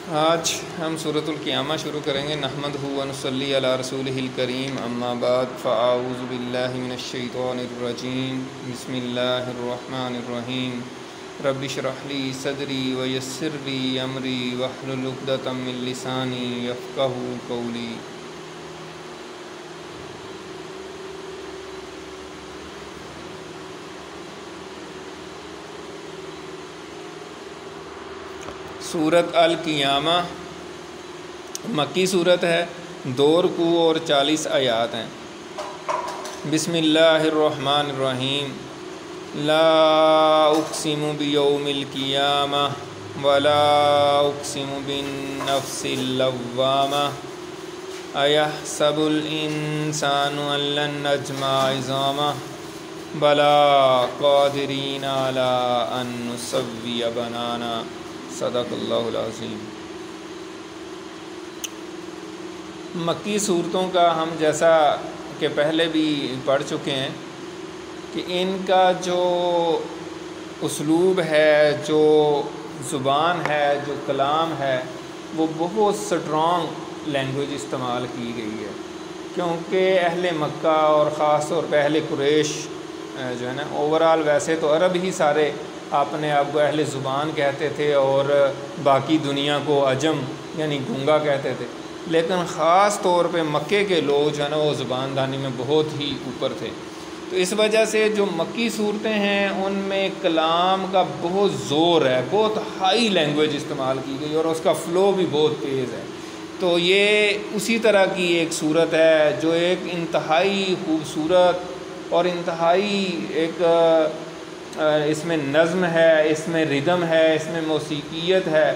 آج ہم سورۃ القیامہ شروع کریں گے۔ نحمدہ و نصلی علی رسولہ الکریم، اما بعد فاعوذ باللہ من الشیطان الرجیم، بسم اللہ الرحمن الرحیم۔ رب اشرح لی صدری ویسر لی امری واحلل عقدۃ من لسانی یفقہوا قولی۔ سورۃ القیامہ مکی صورت ہے، 2 رکوع اور 40 آیات ہیں۔ بسم اللہ الرحمن الرحیم۔ لا اقسم بیوم القیامہ ولا اقسم بالنفس اللوامہ ایحسب الانسان ان لن نجمع عظامہ بلی قادرین علی ان نسوی بنانا۔ صدق اللہ العظیم۔ مکی صورتوں کا ہم جیسا کہ پہلے بھی پڑھ چکے ہیں کہ ان کا جو اسلوب ہے، جو زبان ہے، جو کلام ہے، وہ بہت سٹرانگ لینگویج استعمال کی گئی ہے، کیونکہ اہل مکہ اور خاص طور پہ اہل قریش جو ہے نا، اوورال ویسے تو عرب ہی سارے اپنے آپ کو اہل زبان کہتے تھے اور باقی دنیا کو عجم یعنی گونگا کہتے تھے، لیکن خاص طور پہ مکے کے لوگ جو ہے نا وہ زبان دانی میں بہت ہی اوپر تھے۔ تو اس وجہ سے جو مکی صورتیں ہیں ان میں کلام کا بہت زور ہے، بہت ہائی لینگویج استعمال کی گئی اور اس کا فلو بھی بہت تیز ہے۔ تو یہ اسی طرح کی ایک صورت ہے جو ایک انتہائی خوبصورت اور انتہائی ایک اس میں نظم ہے، اس میں ردم ہے، اس میں موسیقیت ہے،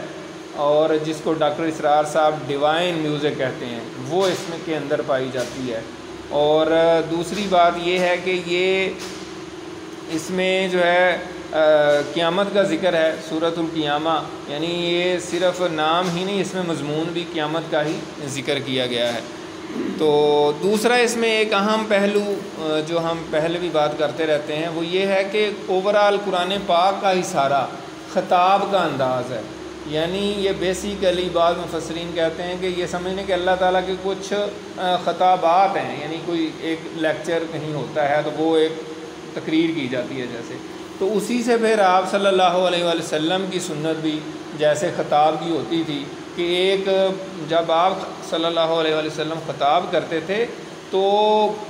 اور جس کو ڈاکٹر اسرار صاحب ڈیوائن میوزک کہتے ہیں وہ اس میں کے اندر پائی جاتی ہے۔ اور دوسری بات یہ ہے کہ یہ اس میں جو ہے قیامت کا ذکر ہے، سورۃ القیامہ، یعنی یہ صرف نام ہی نہیں، اس میں مضمون بھی قیامت کا ہی ذکر کیا گیا ہے۔ تو دوسرا اس میں ایک اہم پہلو جو ہم پہلے بھی بات کرتے رہتے ہیں وہ یہ ہے کہ اوورال قرآن پاک کا ہی سارا خطاب کا انداز ہے، یعنی یہ بیسیکلی بعض مفسرین کہتے ہیں کہ یہ سمجھنے کہ اللہ تعالیٰ کے کچھ خطابات ہیں، یعنی کوئی ایک لیکچر کہیں ہوتا ہے تو وہ ایک تقریر کی جاتی ہے جیسے، تو اسی سے پھر آپ صلی اللہ علیہ وآلہ وسلم کی سنت بھی جیسے خطاب کی ہوتی تھی کہ ایک جب آپ صلی اللہ علیہ وآلہ وسلم خطاب کرتے تھے تو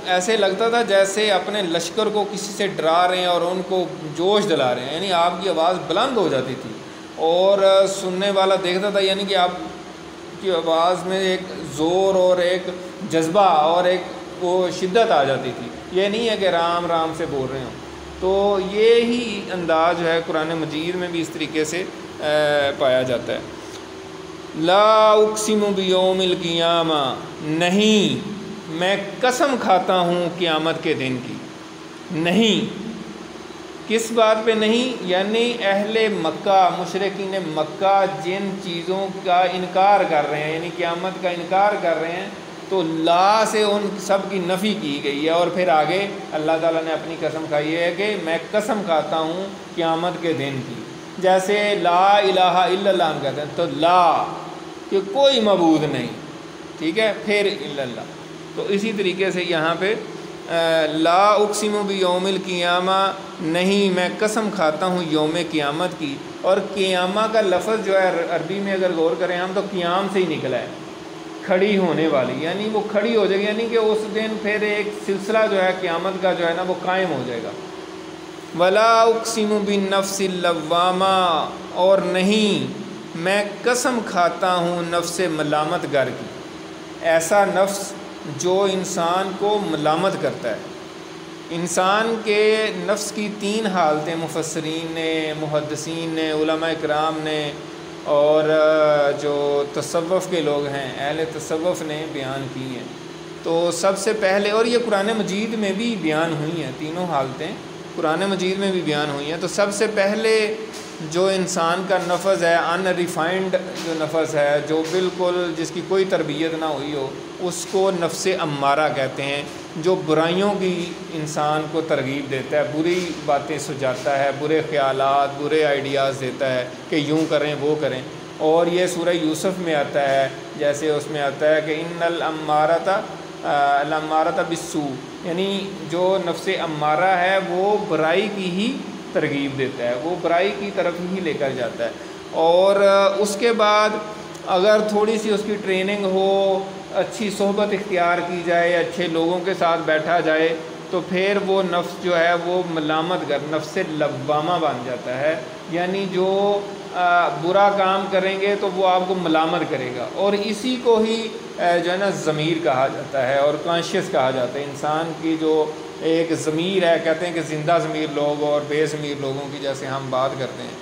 ایسے لگتا تھا جیسے اپنے لشکر کو کسی سے ڈرا رہے ہیں اور ان کو جوش دلا رہے ہیں، یعنی آپ کی آواز بلند ہو جاتی تھی اور سننے والا دیکھتا تھا، یعنی کہ آپ کی آواز میں ایک زور اور ایک جذبہ اور ایک وہ شدت آ جاتی تھی، یہ نہیں ہے کہ رام رام سے بول رہے ہوں۔ تو یہی انداز جو ہے قرآن مجید میں بھی اس طریقے سے پایا جاتا ہے۔ لا اقسم بیوم القیامہ، نہیں میں قسم کھاتا ہوں قیامت کے دن کی۔ نہیں کس بات پہ نہیں؟ یعنی اہل مکہ، مشرکین مکہ جن چیزوں کا انکار کر رہے ہیں، یعنی قیامت کا انکار کر رہے ہیں، تو لا سے ان سب کی نفی کی گئی ہے، اور پھر آگے اللہ تعالیٰ نے اپنی قسم کھائی ہے کہ میں قسم کھاتا ہوں قیامت کے دن کی۔ جیسے لا الہ الا اللہ ہم کہتے ہیں تو لا کہ کوئی معبود نہیں، ٹھیک ہے، پھر الا اللہ، تو اسی طریقے سے یہاں پہ لا اقسم بیوم القیامہ، نہیں میں قسم کھاتا ہوں یوم قیامت کی۔ اور قیامہ کا لفظ جو ہے عربی میں اگر غور کریں ہم تو قیام سے ہی نکلا ہے، کھڑی ہونے والی، یعنی وہ کھڑی ہو جائے گی، یعنی کہ اس دن پھر ایک سلسلہ جو ہے قیامت کا جو ہے نا وہ قائم ہو جائے گا۔ ولا اقسم بالنفس اللوامہ، اور نہیں میں قسم کھاتا ہوں نفس ملامت گر کی، ایسا نفس جو انسان کو ملامت کرتا ہے۔ انسان کے نفس کی 3 حالتیں مفسرین نے، محدثین نے، علماء کرام نے اور جو تصوف کے لوگ ہیں اہل تصوف نے بیان کی ہیں۔ تو سب سے پہلے، اور یہ قرآن مجید میں بھی بیان ہوئی ہیں، تینوں حالتیں قرآن مجید میں بھی بیان ہوئی ہیں۔ تو سب سے پہلے جو انسان کا نفس ہے، ان ریفائنڈ جو نفس ہے، جو بالکل جس کی کوئی تربیت نہ ہوئی ہو، اس کو نفس امارہ کہتے ہیں، جو برائیوں کی انسان کو ترغیب دیتا ہے، بری باتیں سجاتا ہے، برے خیالات، برے آئیڈیاز دیتا ہے کہ یوں کریں وہ کریں۔ اور یہ سورہ یوسف میں آتا ہے، جیسے اس میں آتا ہے کہ ان الامارۃ بالسوء، یعنی جو نفس امارہ ہے وہ برائی کی ہی ترغیب دیتا ہے، وہ برائی کی طرف ہی لے کر جاتا ہے۔ اور اس کے بعد اگر تھوڑی سی اس کی ٹریننگ ہو، اچھی صحبت اختیار کی جائے، اچھے لوگوں کے ساتھ بیٹھا جائے، تو پھر وہ نفس جو ہے وہ ملامت کر، نفس لوامہ بن جاتا ہے، یعنی جو برا کام کریں گے تو وہ آپ کو ملامت کرے گا، اور اسی کو ہی جو ہے نا ضمیر کہا جاتا ہے اور کانشیس کہا جاتا ہے۔ انسان کی جو ایک ضمیر ہے، کہتے ہیں کہ زندہ ضمیر لوگ اور بے ضمیر لوگوں کی جیسے ہم بات کرتے ہیں،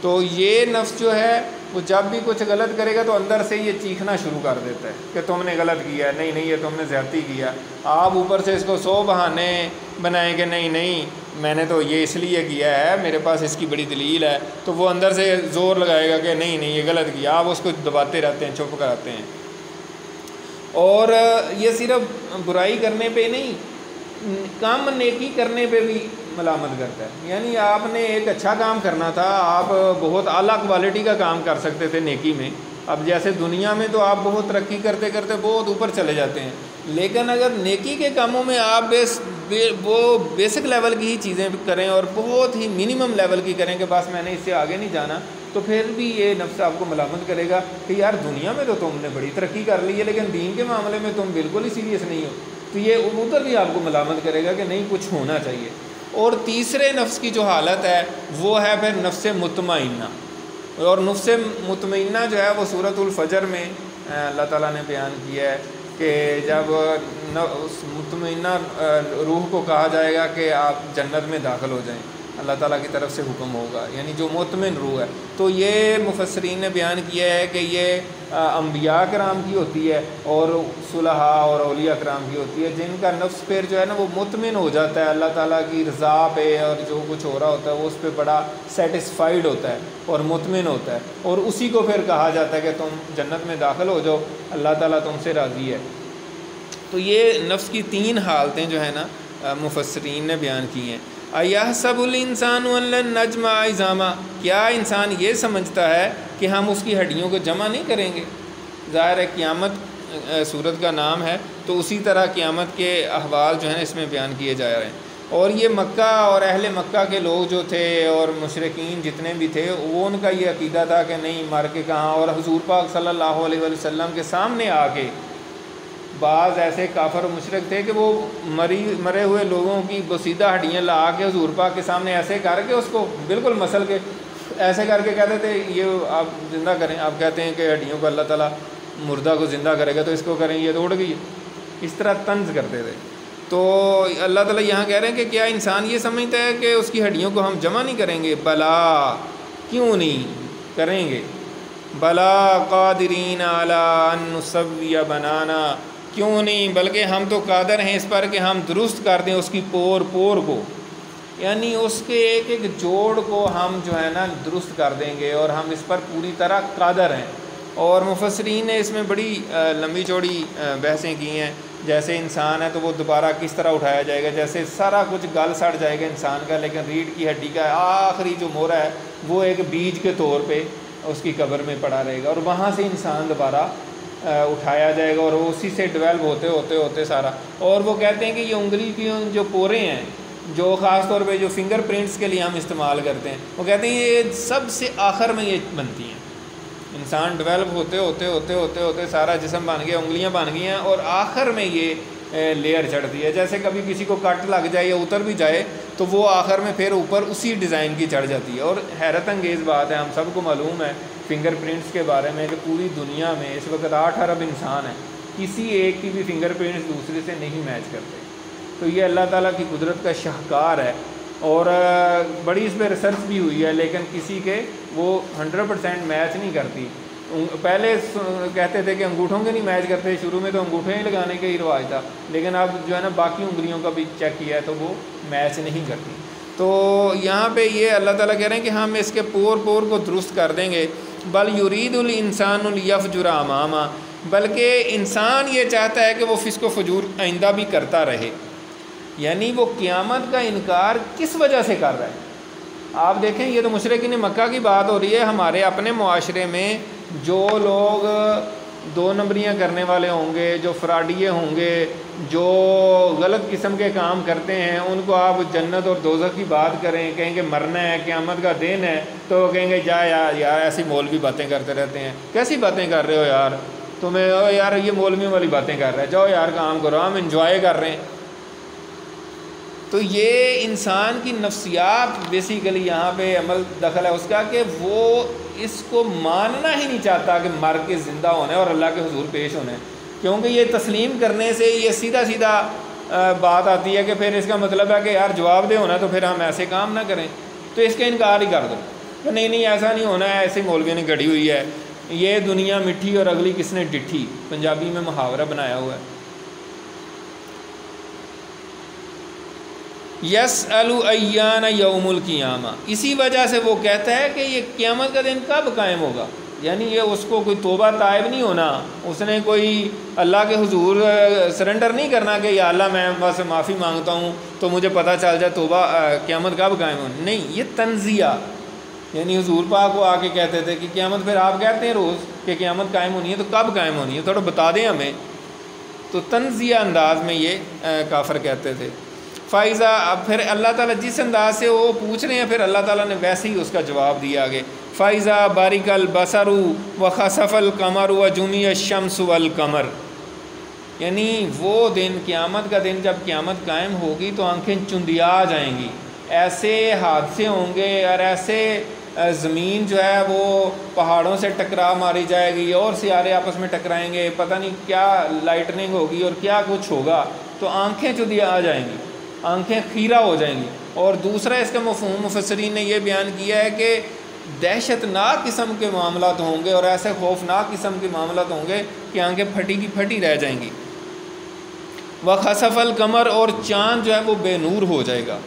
تو یہ نفس جو ہے وہ جب بھی کچھ غلط کرے گا تو اندر سے یہ چیخنا شروع کر دیتا ہے کہ تم نے غلط کیا ہے، نہیں یہ تم نے زیادتی کیا۔ آپ اوپر سے اس کو 100 بہانے بنائیں کہ نہیں میں نے تو یہ اس لیے کیا ہے، میرے پاس اس کی بڑی دلیل ہے، تو وہ اندر سے زور لگائے گا کہ نہیں یہ غلط کیا، آپ اس کو دباتے رہتے ہیں، چپ کراتے ہیں۔ اور یہ صرف برائی کرنے پہ نہیں، کام نیکی کرنے پہ بھی ملامت کرتا ہے، یعنی آپ نے ایک اچھا کام کرنا تھا، آپ بہت اعلیٰ کوالٹی کا کام کر سکتے تھے نیکی میں، اب جیسے دنیا میں تو آپ بہت ترقی کرتے کرتے بہت اوپر چلے جاتے ہیں، لیکن اگر نیکی کے کاموں میں آپ وہ بیسک لیول کی ہی چیزیں کریں اور بہت ہی منیمم لیول کی کریں کہ بس میں نے اس سے آگے نہیں جانا، تو پھر بھی یہ نفس آپ کو ملامت کرے گا کہ یار دنیا میں تو تم نے بڑی ترقی کر لی ہے لیکن دین کے معاملے میں تم بالکل ہی سیریس نہیں ہو، تو یہ ادھر بھی آپ کو ملامت کرے گا کہ نہیں کچھ ہونا چاہیے۔ اور تیسرے نفس کی جو حالت ہے وہ ہے پھر نفس مطمئنہ، اور نفس مطمئنہ جو ہے وہ سورۃ الفجر میں اللہ تعالیٰ نے بیان کیا ہے کہ جب اس مطمئنہ روح کو کہا جائے گا کہ آپ جنت میں داخل ہو جائیں، اللہ تعالیٰ کی طرف سے حکم ہوگا، یعنی جو مطمئن روح ہے، تو یہ مفسرین نے بیان کیا ہے کہ یہ انبیاء کرام کی ہوتی ہے اور صلحاء اور اولیاء کرام کی ہوتی ہے، جن کا نفس پھر جو ہے نا وہ مطمئن ہو جاتا ہے اللہ تعالیٰ کی رضا پہ، اور جو کچھ ہو رہا ہوتا ہے وہ اس پہ بڑا سیٹسفائیڈ ہوتا ہے اور مطمئن ہوتا ہے، اور اسی کو پھر کہا جاتا ہے کہ تم جنت میں داخل ہو جاؤ، اللہ تعالیٰ تم سے راضی ہے۔ تو یہ نفس کی 3 حالتیں جو ہے نا مفسرین نے بیان کی ہیں۔ اَيَحْسَبُ الْإِنسَانُ أَن لَّن نَّجْمَعَ عِظَامَهُ، کیا انسان یہ سمجھتا ہے کہ ہم اس کی ہڈیوں کو جمع نہیں کریں گے؟ ظاہر ہے قیامت صورت کا نام ہے، تو اسی طرح قیامت کے احوال جو ہیں اس میں بیان کیے جا رہے ہیں، اور یہ مکہ اور اہل مکہ کے لوگ جو تھے اور مشرکین جتنے بھی تھے وہ ان کا یہ عقیدہ تھا کہ نہیں مر کے کہاں، اور حضور پاک صلی اللہ علیہ وسلم کے سامنے آ کے بعض ایسے کافر و مشرک تھے کہ وہ مرے ہوئے لوگوں کی بسیدہ ہڈیاں لا کے حضور پاک کے سامنے ایسے کر کے اس کو بالکل مسل کے ایسے کر کے کہتے تھے یہ آپ زندہ کریں، آپ کہتے ہیں کہ ہڈیوں کو اللہ تعالیٰ مردہ کو زندہ کرے گا تو اس کو کریں، یہ تو اڑ گئی، اس طرح طنز کرتے تھے۔ تو اللہ تعالیٰ یہاں کہہ رہے ہیں کہ کیا انسان یہ سمجھتا ہے کہ اس کی ہڈیوں کو ہم جمع نہیں کریں گے؟ بلا، کیوں نہیں کریں گے، بلا قادرین علی ان نسوی بنانا، کیوں نہیں، بلکہ ہم تو قادر ہیں اس پر کہ ہم درست کر دیں اس کی پور کو، یعنی اس کے ایک ایک جوڑ کو ہم جو ہے نا درست کر دیں گے، اور ہم اس پر پوری طرح قادر ہیں۔ اور مفسرین نے اس میں بڑی لمبی چوڑی بحثیں کی ہیں، جیسے انسان ہے تو وہ دوبارہ کس طرح اٹھایا جائے گا، جیسے سارا کچھ گل سڑ جائے گا انسان کا، لیکن ریڑھ کی ہڈی کا آخری جو مورا ہے وہ ایک بیج کے طور پہ اس کی قبر میں پڑا رہے گا، اور وہاں سے انسان دوبارہ اٹھایا جائے گا، اور وہ اسی سے ڈیولپ ہوتے سارا۔ اور وہ کہتے ہیں کہ یہ انگلی کی جو پورے ہیں جو خاص طور پہ جو فنگر پرنٹس کے لیے ہم استعمال کرتے ہیں، وہ کہتے ہیں یہ سب سے آخر میں یہ بنتی ہیں، انسان ڈیولپ ہوتے سارا جسم بن گیا، انگلیاں بن گئی ہیں، اور آخر میں یہ لیئر چڑھتی ہے، جیسے کبھی کسی کو کٹ لگ جائے یا اتر بھی جائے تو وہ آخر میں پھر اوپر اسی ڈیزائن کی چڑھ جاتی ہے۔ اور حیرت انگیز بات ہے، ہم سب کو معلوم ہے فنگر پرنٹس کے بارے میں کہ پوری دنیا میں اس وقت 8 ارب انسان ہیں، کسی ایک کی بھی فنگر پرنٹس دوسرے سے نہیں میچ کرتے، تو یہ اللہ تعالیٰ کی قدرت کا شاہکار ہے، اور بڑی اس پہ ریسرچ بھی ہوئی ہے، لیکن کسی کے وہ 100% میچ نہیں کرتی۔ پہلے کہتے تھے کہ انگوٹھوں کے نہیں میچ کرتے، شروع میں تو انگوٹھے ہی لگانے کا ہی رواج تھا، لیکن اب جو ہے نا باقی انگلیوں کا بھی چیک کیا ہے تو وہ میچ نہیں کرتی۔ تو یہاں پہ یہ اللہ تعالیٰ کہہ رہے ہیں کہ ہم اس کے پور کو درست کر دیں گے، بل یرید الانسان لیفجر امامہ، بلکہ انسان یہ چاہتا ہے کہ وہ فسق و فجور آئندہ بھی کرتا رہے، یعنی وہ قیامت کا انکار کس وجہ سے کر رہا ہے؟ آپ دیکھیں یہ تو مشرکین مکہ کی بات ہو رہی ہے، ہمارے اپنے معاشرے میں جو لوگ دو نمبریاں کرنے والے ہوں گے، جو فراڈیے ہوں گے، جو غلط قسم کے کام کرتے ہیں، ان کو آپ جنت اور دوزخ کی بات کریں، کہیں کہ مرنا ہے، قیامت کا دن ہے، تو وہ کہیں گے جا یار ایسی مولوی باتیں کرتے رہتے ہیں، کیسی باتیں کر رہے ہو یار تمہیں، یار یہ مولویوں والی باتیں کر رہے ہیں، جاؤ یار کام کرو، ہم انجوائے کر رہے ہیں۔ تو یہ انسان کی نفسیات بیسیکلی یہاں پہ عمل دخل ہے اس کا، کہ وہ اس کو ماننا ہی نہیں چاہتا کہ مر کے زندہ ہونا ہے اور اللہ کے حضور پیش ہونا ہے، کیونکہ یہ تسلیم کرنے سے یہ سیدھا سیدھا بات آتی ہے کہ پھر اس کا مطلب ہے کہ یار جواب دہ ہونا تو پھر ہم ایسے کام نہ کریں، تو اس کا انکار ہی کر دو کہ نہیں ایسا نہیں ہونا ہے، ایسے مولویوں نے گھڑی ہوئی ہے، یہ دنیا مٹھی اور اگلی کس نے ڈٹھی، پنجابی میں محاورہ بنایا ہوا ہے۔ یسأل ایان یوم القیامہ، اسی وجہ سے وہ کہتا ہے کہ یہ قیامت کا دن کب قائم ہوگا، یعنی یہ اس کو کوئی توبہ تائب نہیں ہونا، اس نے کوئی اللہ کے حضور سرنڈر نہیں کرنا کہ یا اللہ میں بس معافی مانگتا ہوں تو مجھے پتہ چل جائے توبہ قیامت کب قائم ہونا، نہیں، یہ تنزیہ، یعنی حضور پاک کو آ کے کہتے تھے کہ قیامت، پھر آپ کہتے ہیں روز کہ قیامت قائم ہونی ہے تو کب قائم ہونی ہے، تھوڑا بتا دیں ہمیں، تو تنزیہ انداز میں یہ کافر کہتے تھے۔ فائزہ، اب پھر اللہ تعالیٰ جس انداز سے وہ پوچھ رہے ہیں پھر اللہ تعالیٰ نے ویسے ہی اس کا جواب دیا آگے، فائزہ باریک البصر وخسف القمر وجمع الشمس والقمر، یعنی وہ دن، قیامت کا دن جب قیامت قائم ہوگی تو آنکھیں چندیا جائیں گی، ایسے حادثے ہوں گے اور ایسے زمین جو ہے وہ پہاڑوں سے ٹکرا ماری جائے گی اور سیارے آپس میں ٹکرائیں گے، پتہ نہیں کیا لائٹننگ ہوگی اور کیا کچھ ہوگا، تو آنکھیں چندیا آ جائیں گی، آنکھیں خیرہ ہو جائیں گی۔ اور دوسرا اس کا مفہوم مفسرین نے یہ بیان کیا ہے کہ دہشت ناک قسم کے معاملات ہوں گے اور ایسے خوفناک قسم کے معاملات ہوں گے کہ آنکھیں پھٹی کی پھٹی رہ جائیں گی۔ وخسف القمر، اور چاند جو ہے وہ بے نور ہو جائے گا،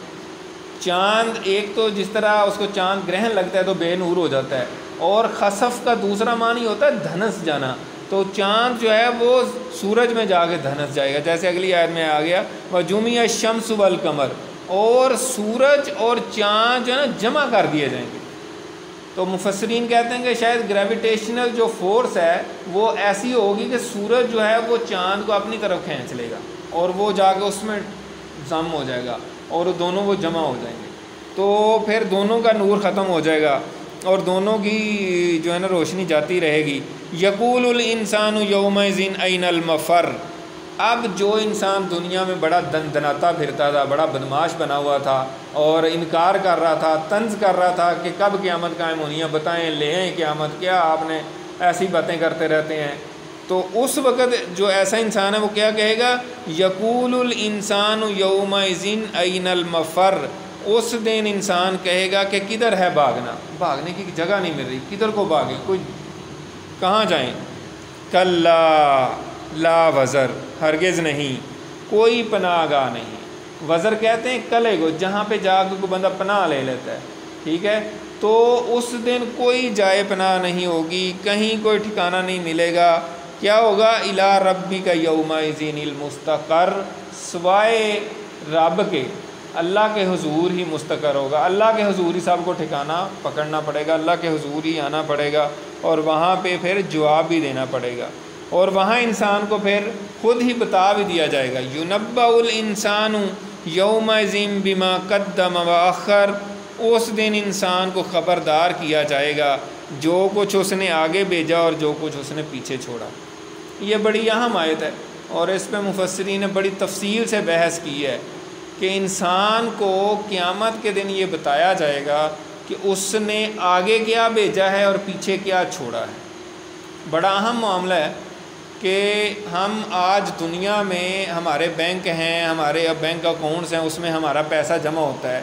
چاند ایک تو جس طرح اس کو چاند گرہن لگتا ہے تو بے نور ہو جاتا ہے، اور خسف کا دوسرا معنی ہوتا ہے دھنس جانا، تو چاند جو ہے وہ سورج میں جا کے دھنس جائے گا، جیسے اگلی آیت میں آ گیا وجمع الشمس والقمر، اور سورج اور چاند جو ہے نا جمع کر دیے جائیں گے۔ تو مفسرین کہتے ہیں کہ شاید گریویٹیشنل جو فورس ہے وہ ایسی ہوگی کہ سورج جو ہے وہ چاند کو اپنی طرف کھینچ لے گا اور وہ جا کے اس میں ضم ہو جائے گا اور دونوں وہ جمع ہو جائیں گے، تو پھر دونوں کا نور ختم ہو جائے گا اور دونوں کی جو ہے نا روشنی جاتی رہے گی۔ یقول الانسان یومئذ این المفر، اب جو انسان دنیا میں بڑا دندناتا پھرتا تھا، بڑا بدماش بنا ہوا تھا اور انکار کر رہا تھا، طنز کر رہا تھا کہ کب قیامت قائم ہونی ہے، بتائیں لے آئیں قیامت، کیا آپ نے ایسی باتیں کرتے رہتے ہیں، تو اس وقت جو ایسا انسان ہے وہ کیا کہے گا، یقول الانسان یومئذ این المفر، اس دن انسان کہے گا کہ کدھر ہے بھاگنا، بھاگنے کی جگہ نہیں مل رہی، کدھر کو بھاگیں، کوئی کہاں جائیں، کلا لا وزر، ہرگز نہیں، کوئی پناہ گاہ نہیں، وزر کہتے ہیں قلعے کو جہاں پہ جا کے کوئی بندہ پناہ لے لیتا ہے، ٹھیک ہے، تو اس دن کوئی جائے پناہ نہیں ہوگی، کہیں کوئی ٹھکانہ نہیں ملے گا، کیا ہوگا، الی ربک یومئذ المستقر، سوائے رب کے اللہ کے حضور ہی مستقر ہوگا، اللہ کے حضور ہی سب کو ٹھکانہ پکڑنا پڑے گا، اللہ کے حضور ہی آنا پڑے گا اور وہاں پہ پھر جواب بھی دینا پڑے گا، اور وہاں انسان کو پھر خود ہی بتا بھی دیا جائے گا، ینبأ الانسان یومئذ بما قدم واخر، اس دن انسان کو خبردار کیا جائے گا جو کچھ اس نے آگے بھیجا اور جو کچھ اس نے پیچھے چھوڑا۔ یہ بڑی اہم آیت ہے اور اس پہ مفسرین نے بڑی تفصیل سے بحث کی ہے کہ انسان کو قیامت کے دن یہ بتایا جائے گا کہ اس نے آگے کیا بھیجا ہے اور پیچھے کیا چھوڑا ہے۔ بڑا اہم معاملہ ہے کہ ہم آج دنیا میں ہمارے بینک ہیں، ہمارے اب بینک اکاؤنٹس ہیں، اس میں ہمارا پیسہ جمع ہوتا ہے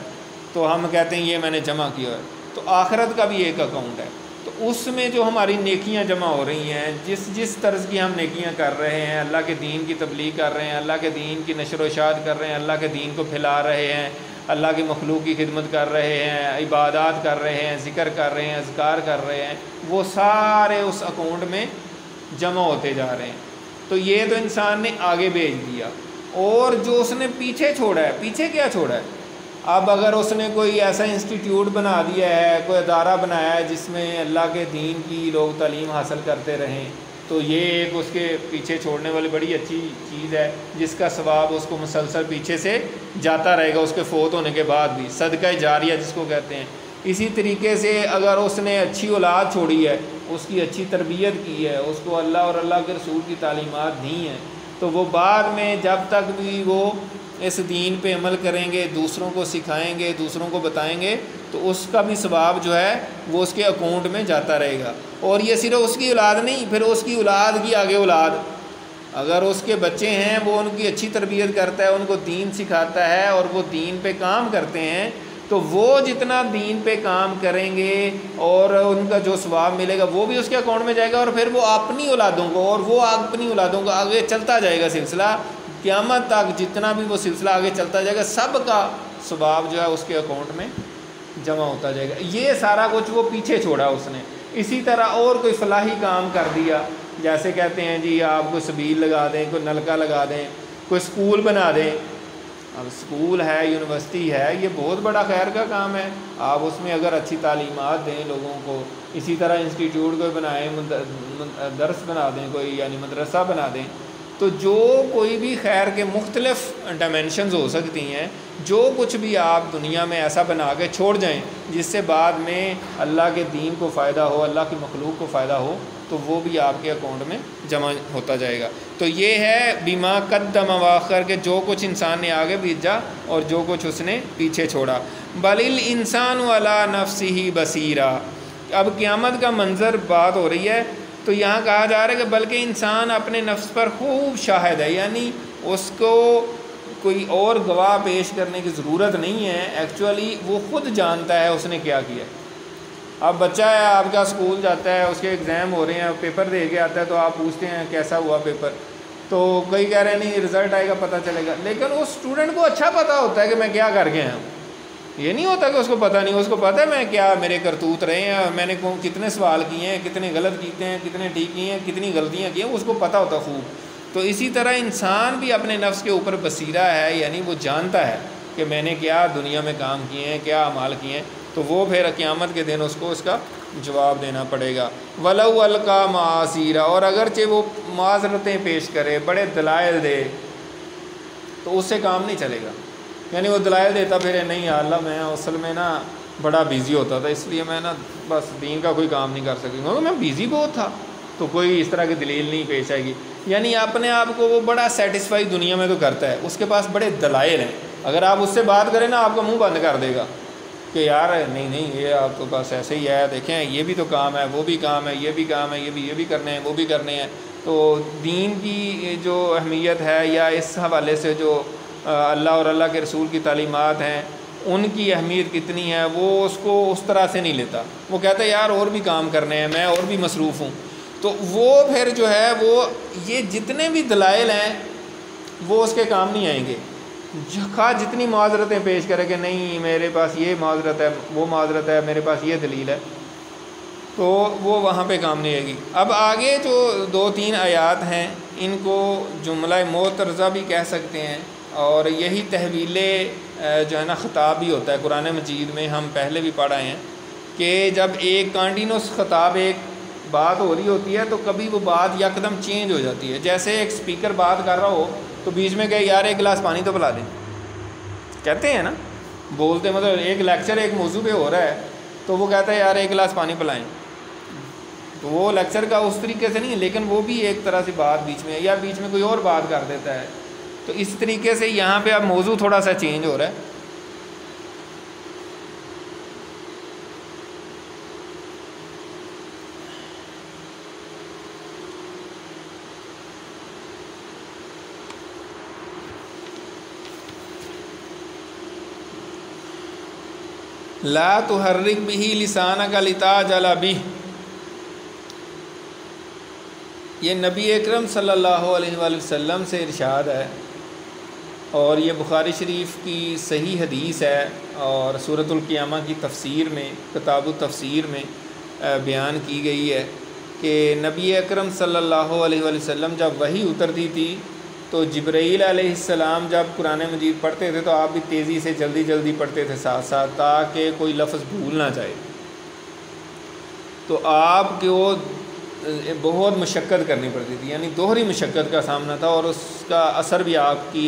تو ہم کہتے ہیں یہ میں نے جمع کیا ہے، تو آخرت کا بھی ایک اکاؤنٹ ہے، تو اس میں جو ہماری نیکیاں جمع ہو رہی ہیں، جس طرز کی ہم نیکیاں کر رہے ہیں، اللہ کے دین کی تبلیغ کر رہے ہیں، اللہ کے دین کی نشر و اشاعت کر رہے ہیں، اللہ کے دین کو پھیلا رہے ہیں، اللہ کی مخلوق کی خدمت کر رہے ہیں، عبادات کر رہے ہیں، ذکر کر رہے ہیں، اذکار کر رہے ہیں، وہ سارے اس اکاؤنٹ میں جمع ہوتے جا رہے ہیں۔ تو یہ تو انسان نے آگے بھیج دیا، اور جو اس نے پیچھے چھوڑا ہے، پیچھے کیا چھوڑا ہے، اب اگر اس نے کوئی ایسا انسٹیٹیوٹ بنا دیا ہے، کوئی ادارہ بنایا ہے جس میں اللہ کے دین کی لوگ تعلیم حاصل کرتے رہیں، تو یہ ایک اس کے پیچھے چھوڑنے والی بڑی اچھی چیز ہے، جس کا ثواب اس کو مسلسل پیچھے سے جاتا رہے گا اس کے فوت ہونے کے بعد بھی، صدقہ جاریہ جس کو کہتے ہیں۔ اسی طریقے سے اگر اس نے اچھی اولاد چھوڑی ہے، اس کی اچھی تربیت کی ہے، اس کو اللہ اور اللہ کے رسول کی تعلیمات دی ہیں، تو وہ بعد میں جب تک بھی وہ اس دین پہ عمل کریں گے، دوسروں کو سکھائیں گے، دوسروں کو بتائیں گے، تو اس کا بھی ثواب جو ہے وہ اس کے اکاؤنٹ میں جاتا رہے گا۔ اور یہ صرف اس کی اولاد نہیں، پھر اس کی اولاد کی آگے اولاد، اگر اس کے بچے ہیں وہ ان کی اچھی تربیت کرتا ہے، ان کو دین سکھاتا ہے اور وہ دین پہ کام کرتے ہیں، تو وہ جتنا دین پہ کام کریں گے اور ان کا جو ثواب ملے گا وہ بھی اس کے اکاؤنٹ میں جائے گا، اور پھر وہ اپنی اولادوں کو اور وہ اپنی اولادوں کو آگے چلتا جائے گا سلسلہ، قیامت تک جتنا بھی وہ سلسلہ آگے چلتا جائے گا، سب کا ثواب جو ہے اس کے اکاؤنٹ میں جمع ہوتا جائے گا۔ یہ سارا کچھ وہ پیچھے چھوڑا اس نے۔ اسی طرح اور کوئی فلاحی کام کر دیا، جیسے کہتے ہیں جی آپ کوئی سبیل لگا دیں، کوئی نلکا لگا دیں، کوئی سکول بنا دیں۔ اب سکول ہے، یونیورسٹی ہے، یہ بہت بڑا خیر کا کام ہے، آپ اس میں اگر اچھی تعلیمات دیں لوگوں کو، اسی طرح انسٹیٹیوٹ کوئی بنائیں، درس بنا دیں کوئی، یعنی مدرسہ بنا دیں، تو جو کوئی بھی خیر کے مختلف ڈائمینشنز ہو سکتی ہیں، جو کچھ بھی آپ دنیا میں ایسا بنا کے چھوڑ جائیں جس سے بعد میں اللہ کے دین کو فائدہ ہو، اللہ کی مخلوق کو فائدہ ہو، تو وہ بھی آپ کے اکاؤنٹ میں جمع ہوتا جائے گا۔ تو یہ ہے بیما قدم واخر کے جو کچھ انسان نے آگے بھیجا اور جو کچھ اس نے پیچھے چھوڑا۔ بل الانسان علی نفسہ بصیرہ، اب قیامت کا منظر بات ہو رہی ہے، تو یہاں کہا جا رہا ہے کہ بلکہ انسان اپنے نفس پر خوب شاہد ہے، یعنی اس کو کوئی اور گواہ پیش کرنے کی ضرورت نہیں ہے، ایکچولی وہ خود جانتا ہے اس نے کیا کیا۔ اب بچہ ہے آپ کا، اسکول جاتا ہے، اس کے ایگزام ہو رہے ہیں، پیپر دے کے آتا ہے، تو آپ پوچھتے ہیں کیسا ہوا پیپر، تو کئی کہہ رہے ہیں نہیں رزلٹ آئے گا پتہ چلے گا، لیکن اس اسٹوڈنٹ کو اچھا پتہ ہوتا ہے کہ میں کیا کر کے آیا ہوں۔ یہ نہیں ہوتا کہ اس کو پتہ نہیں، اس کو پتہ ہے میں کیا میرے کرتوت رہے ہیں، میں نے کتنے سوال کیے ہیں، کتنے غلط کیتے ہیں، کتنے ٹھیک کیے ہیں، کتنی غلطیاں کی ہیں، اس کو پتہ ہوتا خوب۔ تو اسی طرح انسان بھی اپنے نفس کے اوپر بصیرہ ہے، یعنی وہ جانتا ہے کہ میں نے کیا دنیا میں کام کیے ہیں، کیا اعمال کیے ہیں، تو وہ پھر قیامت کے دن اس کو اس کا جواب دینا پڑے گا۔ وَلَوْ أَلْقَىٰ مَعَاذِيرًا، اور اگرچہ وہ معذرتیں پیش کرے، بڑے دلائل دے، تو اس سے کام نہیں چلے گا۔ یعنی وہ دلائل دیتا پھر نہیں یا اللہ میں اصل میں نا بڑا بیزی ہوتا تھا، اس لیے میں نا بس دین کا کوئی کام نہیں کر سکی، مگر میں بیزی بہت تھا، تو کوئی اس طرح کی دلیل نہیں پیش آئے گی۔ یعنی اپنے آپ کو وہ بڑا سیٹسفائی دنیا میں تو کرتا ہے، اس کے پاس بڑے دلائل ہیں، اگر آپ اس سے بات کریں نا آپ کا منہ بند کر دے گا کہ یار نہیں یہ آپ کو بس ایسے ہی ہے، دیکھیں یہ بھی تو کام ہے، وہ بھی کام ہے، یہ بھی کام ہے، یہ بھی کرنے ہیں، وہ بھی کرنے ہیں۔ تو دین کی جو اہمیت ہے یا اس حوالے سے جو اللہ اور اللہ کے رسول کی تعلیمات ہیں ان کی اہمیت کتنی ہے، وہ اس کو اس طرح سے نہیں لیتا، وہ کہتا ہے یار اور بھی کام کرنے ہیں، میں اور بھی مصروف ہوں۔ تو وہ پھر جو ہے وہ یہ جتنے بھی دلائل ہیں وہ اس کے کام نہیں آئیں گے، خواہ جتنی معذرتیں پیش کرے کہ نہیں میرے پاس یہ معذرت ہے، وہ معذرت ہے، میرے پاس یہ دلیل ہے، تو وہ وہاں پہ کام نہیں آئے گی۔ اب آگے جو 2-3 آیات ہیں ان کو جملہ معترضہ بھی کہہ سکتے ہیں، اور یہی تحویل جو ہے نا خطاب بھی ہوتا ہے قرآن مجید میں، ہم پہلے بھی پڑھا ہیں کہ جب ایک کانٹینوس خطاب ایک بات ہو رہی ہوتی ہے تو کبھی وہ بات یکدم چینج ہو جاتی ہے، جیسے ایک سپیکر بات کر رہا ہو تو بیچ میں کہے یار ایک گلاس پانی تو پلا دیں، کہتے ہیں نا، بولتے مطلب ایک لیکچر ایک موضوع پہ ہو رہا ہے تو وہ کہتا ہے یار ایک گلاس پانی پلائیں، تو وہ لیکچر کا اس طریقے سے نہیں ہے، لیکن وہ بھی ایک طرح سے بات بیچ میں، یا بیچ میں کوئی اور بات کر دیتا ہے، تو اس طریقے سے یہاں پہ اب موضوع تھوڑا سا چینج ہو رہا ہے۔ لا تحرک به لسانک لتعجل به، یہ نبی اکرم صلی اللہ علیہ وآلہ وسلم سے ارشاد ہے، اور یہ بخاری شریف کی صحیح حدیث ہے، اور سورۃ القیامہ کی تفسیر میں کتاب التفسیر میں بیان کی گئی ہے کہ نبی اکرم صلی اللہ علیہ وآلہ وسلم جب وحی اترتی تھی تو جبرائیل علیہ السلام جب قرآن مجید پڑھتے تھے تو آپ بھی تیزی سے جلدی جلدی پڑھتے تھے ساتھ ساتھ، تاکہ کوئی لفظ بھول نہ جائے۔ تو آپ کو بہت مشقت کرنی پڑتی تھی، یعنی دوہری مشقت کا سامنا تھا، اور اس کا اثر بھی آپ کی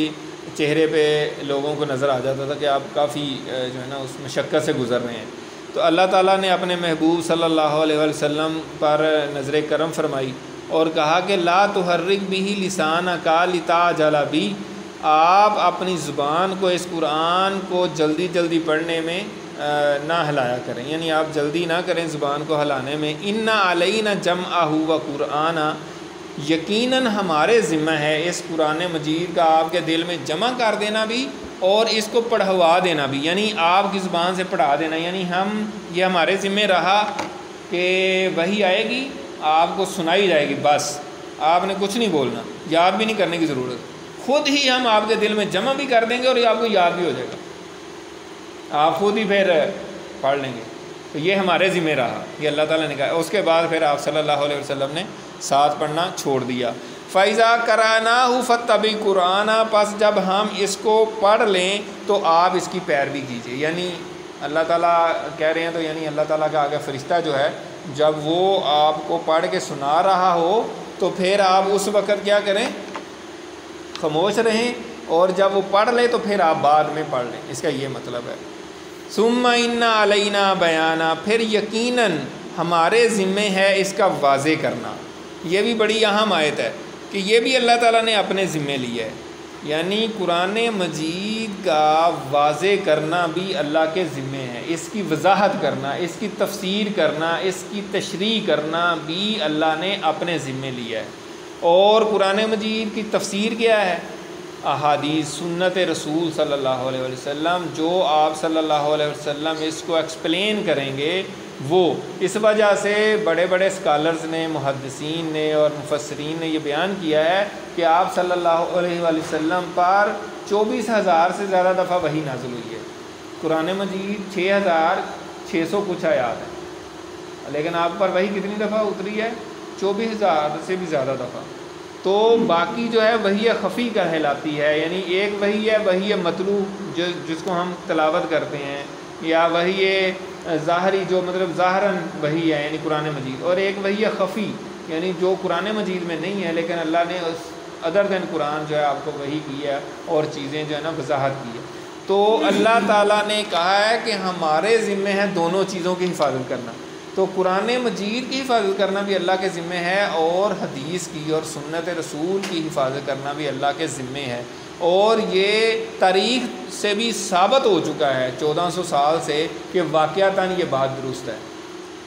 چہرے پہ لوگوں کو نظر آ جاتا تھا کہ آپ کافی جو ہے نا اس مشقت سے گزر رہے ہیں۔ تو اللہ تعالیٰ نے اپنے محبوب صلی اللہ علیہ وسلم پر نظر کرم فرمائی اور کہا کہ لا تحرک بہ لسانک لتعجل بہ، آپ اپنی زبان کو، اس قرآن کو جلدی جلدی پڑھنے میں نہ ہلایا کریں، یعنی آپ جلدی نہ کریں زبان کو ہلانے میں۔ ان علینا جمعہ و قرآنہ، یقیناً ہمارے ذمہ ہے اس قرآن مجید کا آپ کے دل میں جمع کر دینا بھی اور اس کو پڑھوا دینا بھی، یعنی آپ کی زبان سے پڑھا دینا، یعنی یہ ہمارے ذمہ رہا کہ وحی آئے گی آپ کو سنائی جائے گی، بس آپ نے کچھ نہیں بولنا، یاد بھی نہیں کرنے کی ضرورت، خود ہی ہم آپ کے دل میں جمع بھی کر دیں گے اور یہ آپ کو یاد بھی ہو جائے گا، آپ خود ہی پھر پڑھ لیں گے۔ تو یہ ہمارے ذمہ رہا، یہ اللہ تعالیٰ نے کہا۔ اس کے بعد پھر آپ صلی اللہ علیہ وسلم نے ساتھ پڑھنا چھوڑ دیا۔ فَإِذَا قَرَأْنَاهُ فَاتَّبِعْ قُرْآنَهُ، پس جب ہم اس کو پڑھ لیں تو آپ اس کی پیروی کیجیے، یعنی اللہ تعالیٰ کہہ رہے ہیں تو یعنی اللہ تعالیٰ کا آگے فرشتہ جو ہے جب وہ آپ کو پڑھ کے سنا رہا ہو تو پھر آپ اس وقت کیا کریں، خاموش رہیں، اور جب وہ پڑھ لے تو پھر آپ بعد میں پڑھ لیں، اس کا یہ مطلب ہے۔ ثم ان علینا بیانا، پھر یقیناً ہمارے ذمے ہے اس کا واضح کرنا۔ یہ بھی بڑی اہم آیت ہے کہ یہ بھی اللہ تعالیٰ نے اپنے ذمے لیا ہے، یعنی قرآن مجید کا واضح کرنا بھی اللہ کے ذمے ہے، اس کی وضاحت کرنا، اس کی تفسیر کرنا، اس کی تشریح کرنا بھی اللہ نے اپنے ذمے لیا ہے۔ اور قرآن مجید کی تفسیر کیا ہے؟ احادیث، سنت رسول صلی اللہ علیہ وسلم، جو آپ صلی اللہ علیہ وسلم اس کو ایکسپلین کریں گے وہ۔ اس وجہ سے بڑے بڑے اسکالرز نے، محدثین نے اور مفسرین نے یہ بیان کیا ہے کہ آپ صلی اللہ علیہ وسلم پر 24,000 سے زیادہ دفعہ وحی نازل ہوئی ہے۔ قرآن مجید 6,600 کچھ آیات ہے، لیکن آپ پر وحی کتنی دفعہ اتری ہے؟ 24,000 سے بھی زیادہ دفعہ۔ تو باقی جو ہے وحی خفی کہلاتی ہے، یعنی ایک وحی ہے وحی مطلوع جس کو ہم تلاوت کرتے ہیں، یا وحی ظاہری جو مطلب ظاہراً وحی ہے یعنی قرآن مجید، اور ایک وحی خفی یعنی جو قرآن مجید میں نہیں ہے لیکن اللہ نے اس ادر دین قرآن جو ہے آپ کو وحی کی ہے اور چیزیں جو ہے نا وضاحت کی ہے۔ تو اللہ تعالیٰ نے کہا ہے کہ ہمارے ذمے ہے دونوں چیزوں کی حفاظت کرنا، تو قرآن مجید کی حفاظت کرنا بھی اللہ کے ذمے ہے، اور حدیث کی اور سنت رسول کی حفاظت کرنا بھی اللہ کے ذمے ہے۔ اور یہ تاریخ سے بھی ثابت ہو چکا ہے 1400 سال سے کہ واقعتاً یہ بات درست ہے،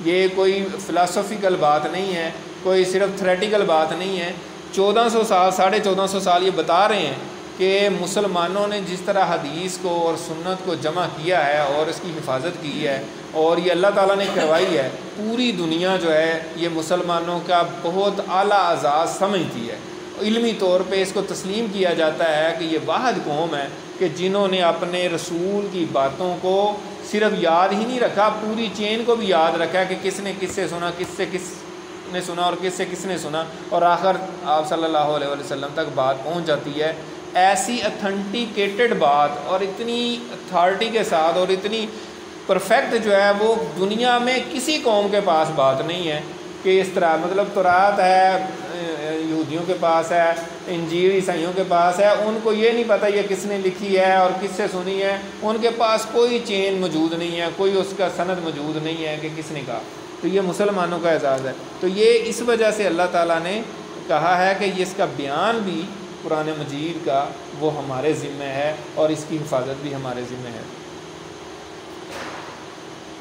یہ کوئی فلاسفیکل بات نہیں ہے، کوئی صرف تھریٹیکل بات نہیں ہے۔ 1400 سال 1450 سال یہ بتا رہے ہیں کہ مسلمانوں نے جس طرح حدیث کو اور سنت کو جمع کیا ہے اور اس کی حفاظت کی ہے، اور یہ اللہ تعالیٰ نے کروائی ہے، پوری دنیا جو ہے یہ مسلمانوں کا بہت اعلیٰ اعزاز سمجھتی ہے، علمی طور پہ اس کو تسلیم کیا جاتا ہے کہ یہ واحد قوم ہے کہ جنہوں نے اپنے رسول کی باتوں کو صرف یاد ہی نہیں رکھا، پوری چین کو بھی یاد رکھا کہ کس نے کس سے سنا، کس سے کس نے سنا اور کس سے کس نے سنا، اور آخر آپ صلی اللہ علیہ وسلم تک بات پہنچ جاتی ہے۔ ایسی اتھنٹیکیٹڈ بات اور اتنی اتھارٹی کے ساتھ اور اتنی پرفیکٹ جو ہے وہ دنیا میں کسی قوم کے پاس بات نہیں ہے کہ اس طرح، مطلب تورات ہے یہودیوں کے پاس ہے، انجیل عیسائیوں کے پاس ہے، ان کو یہ نہیں پتہ یہ کس نے لکھی ہے اور کس سے سنی ہے، ان کے پاس کوئی چین موجود نہیں ہے، کوئی اس کا سند موجود نہیں ہے کہ کس نے کہا۔ تو یہ مسلمانوں کا اعزاز ہے۔ تو یہ اس وجہ سے اللہ تعالیٰ نے کہا ہے کہ اس کا بیان بھی قرآن مجید کا وہ ہمارے ذمہ ہے اور اس کی حفاظت بھی ہمارے ذمہ ہے۔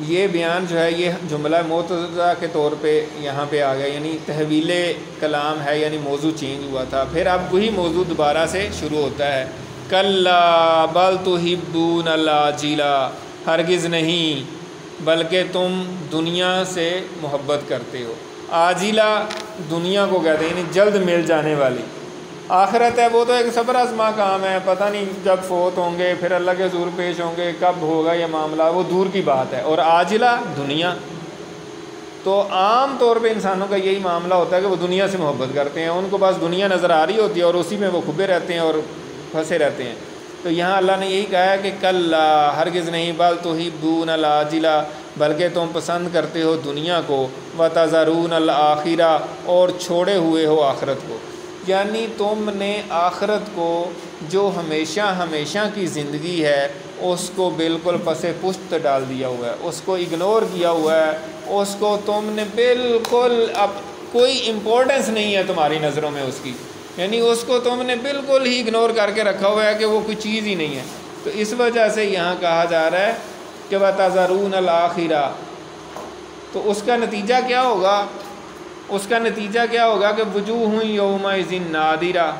یہ بیان جو ہے یہ جملہ معترضہ کے طور پہ یہاں پہ آ گیا، یعنی تحویل کلام ہے، یعنی موضوع چینج ہوا تھا، پھر اب وہی موضوع دوبارہ سے شروع ہوتا ہے۔ کلا بل تحبون العاجلہ، ہرگز نہیں بلکہ تم دنیا سے محبت کرتے ہو۔ عاجلہ دنیا کو کہتے ہیں، یعنی جلد مل جانے والی۔ آخرت ہے وہ تو ایک صبر آزما کام ہے، پتہ نہیں جب فوت ہوں گے پھر اللہ کے حضور پیش ہوں گے، کب ہوگا یہ معاملہ، وہ دور کی بات ہے۔ اور عاجلہ دنیا، تو عام طور پہ انسانوں کا یہی معاملہ ہوتا ہے کہ وہ دنیا سے محبت کرتے ہیں، ان کو بس دنیا نظر آ رہی ہوتی ہے اور اسی میں وہ کھبے رہتے ہیں اور پھنسے رہتے ہیں۔ تو یہاں اللہ نے یہی کہا ہے کہ کلا، ہرگز نہیں، بل تحبون العاجلہ، بلکہ تم پسند کرتے ہو دنیا کو، وتذرون الآخرہ، اور چھوڑے ہوئے ہو آخرت کو۔ یعنی تم نے آخرت کو جو ہمیشہ ہمیشہ کی زندگی ہے اس کو بالکل پس پشت ڈال دیا ہوا ہے، اس کو اگنور کیا ہوا ہے، اس کو تم نے بالکل، اب کوئی امپورٹنس نہیں ہے تمہاری نظروں میں اس کی، یعنی اس کو تم نے بالکل ہی اگنور کر کے رکھا ہوا ہے کہ وہ کوئی چیز ہی نہیں ہے۔ تو اس وجہ سے یہاں کہا جا رہا ہے کہ وَتَذَرُونَ الْآخِرَةَ، تو اس کا نتیجہ کیا ہوگا؟ اس کا نتیجہ کیا ہوگا کہ وجوہ یومئذ ناظرہ،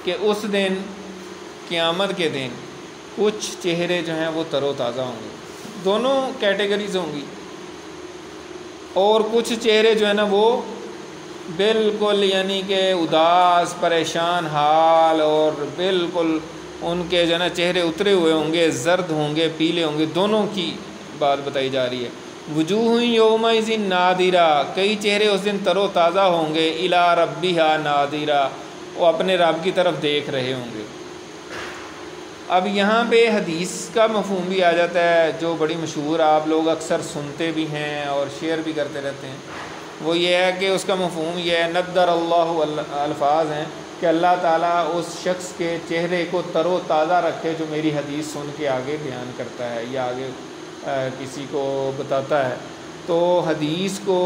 کہ اس دن، قیامت کے دن، کچھ چہرے جو ہیں وہ تر و تازہ ہوں گے، دونوں کیٹیگریز ہوں گی، اور کچھ چہرے جو ہیں نا وہ بالکل یعنی کہ اداس، پریشان حال، اور بالکل ان کے جو ہے نا چہرے اترے ہوئے ہوں گے، زرد ہوں گے، پیلے ہوں گے، دونوں کی بات بتائی جا رہی ہے۔ وجوہ یومئذ ناظرہ، کئی چہرے اس دن تر و تازہ ہوں گے، الی ربہا ناظرہ، وہ اپنے رب کی طرف دیکھ رہے ہوں گے۔ اب یہاں پہ حدیث کا مفہوم بھی آ جاتا ہے جو بڑی مشہور، آپ لوگ اکثر سنتے بھی ہیں اور شیئر بھی کرتے رہتے ہیں، وہ یہ ہے کہ اس کا مفہوم یہ ہے، نضر اللہ، الفاظ ہیں کہ اللہ تعالیٰ اس شخص کے چہرے کو تر و تازہ رکھے جو میری حدیث سن کے آگے بیان کرتا ہے یا آگے کسی کو بتاتا ہے۔ تو حدیث کو،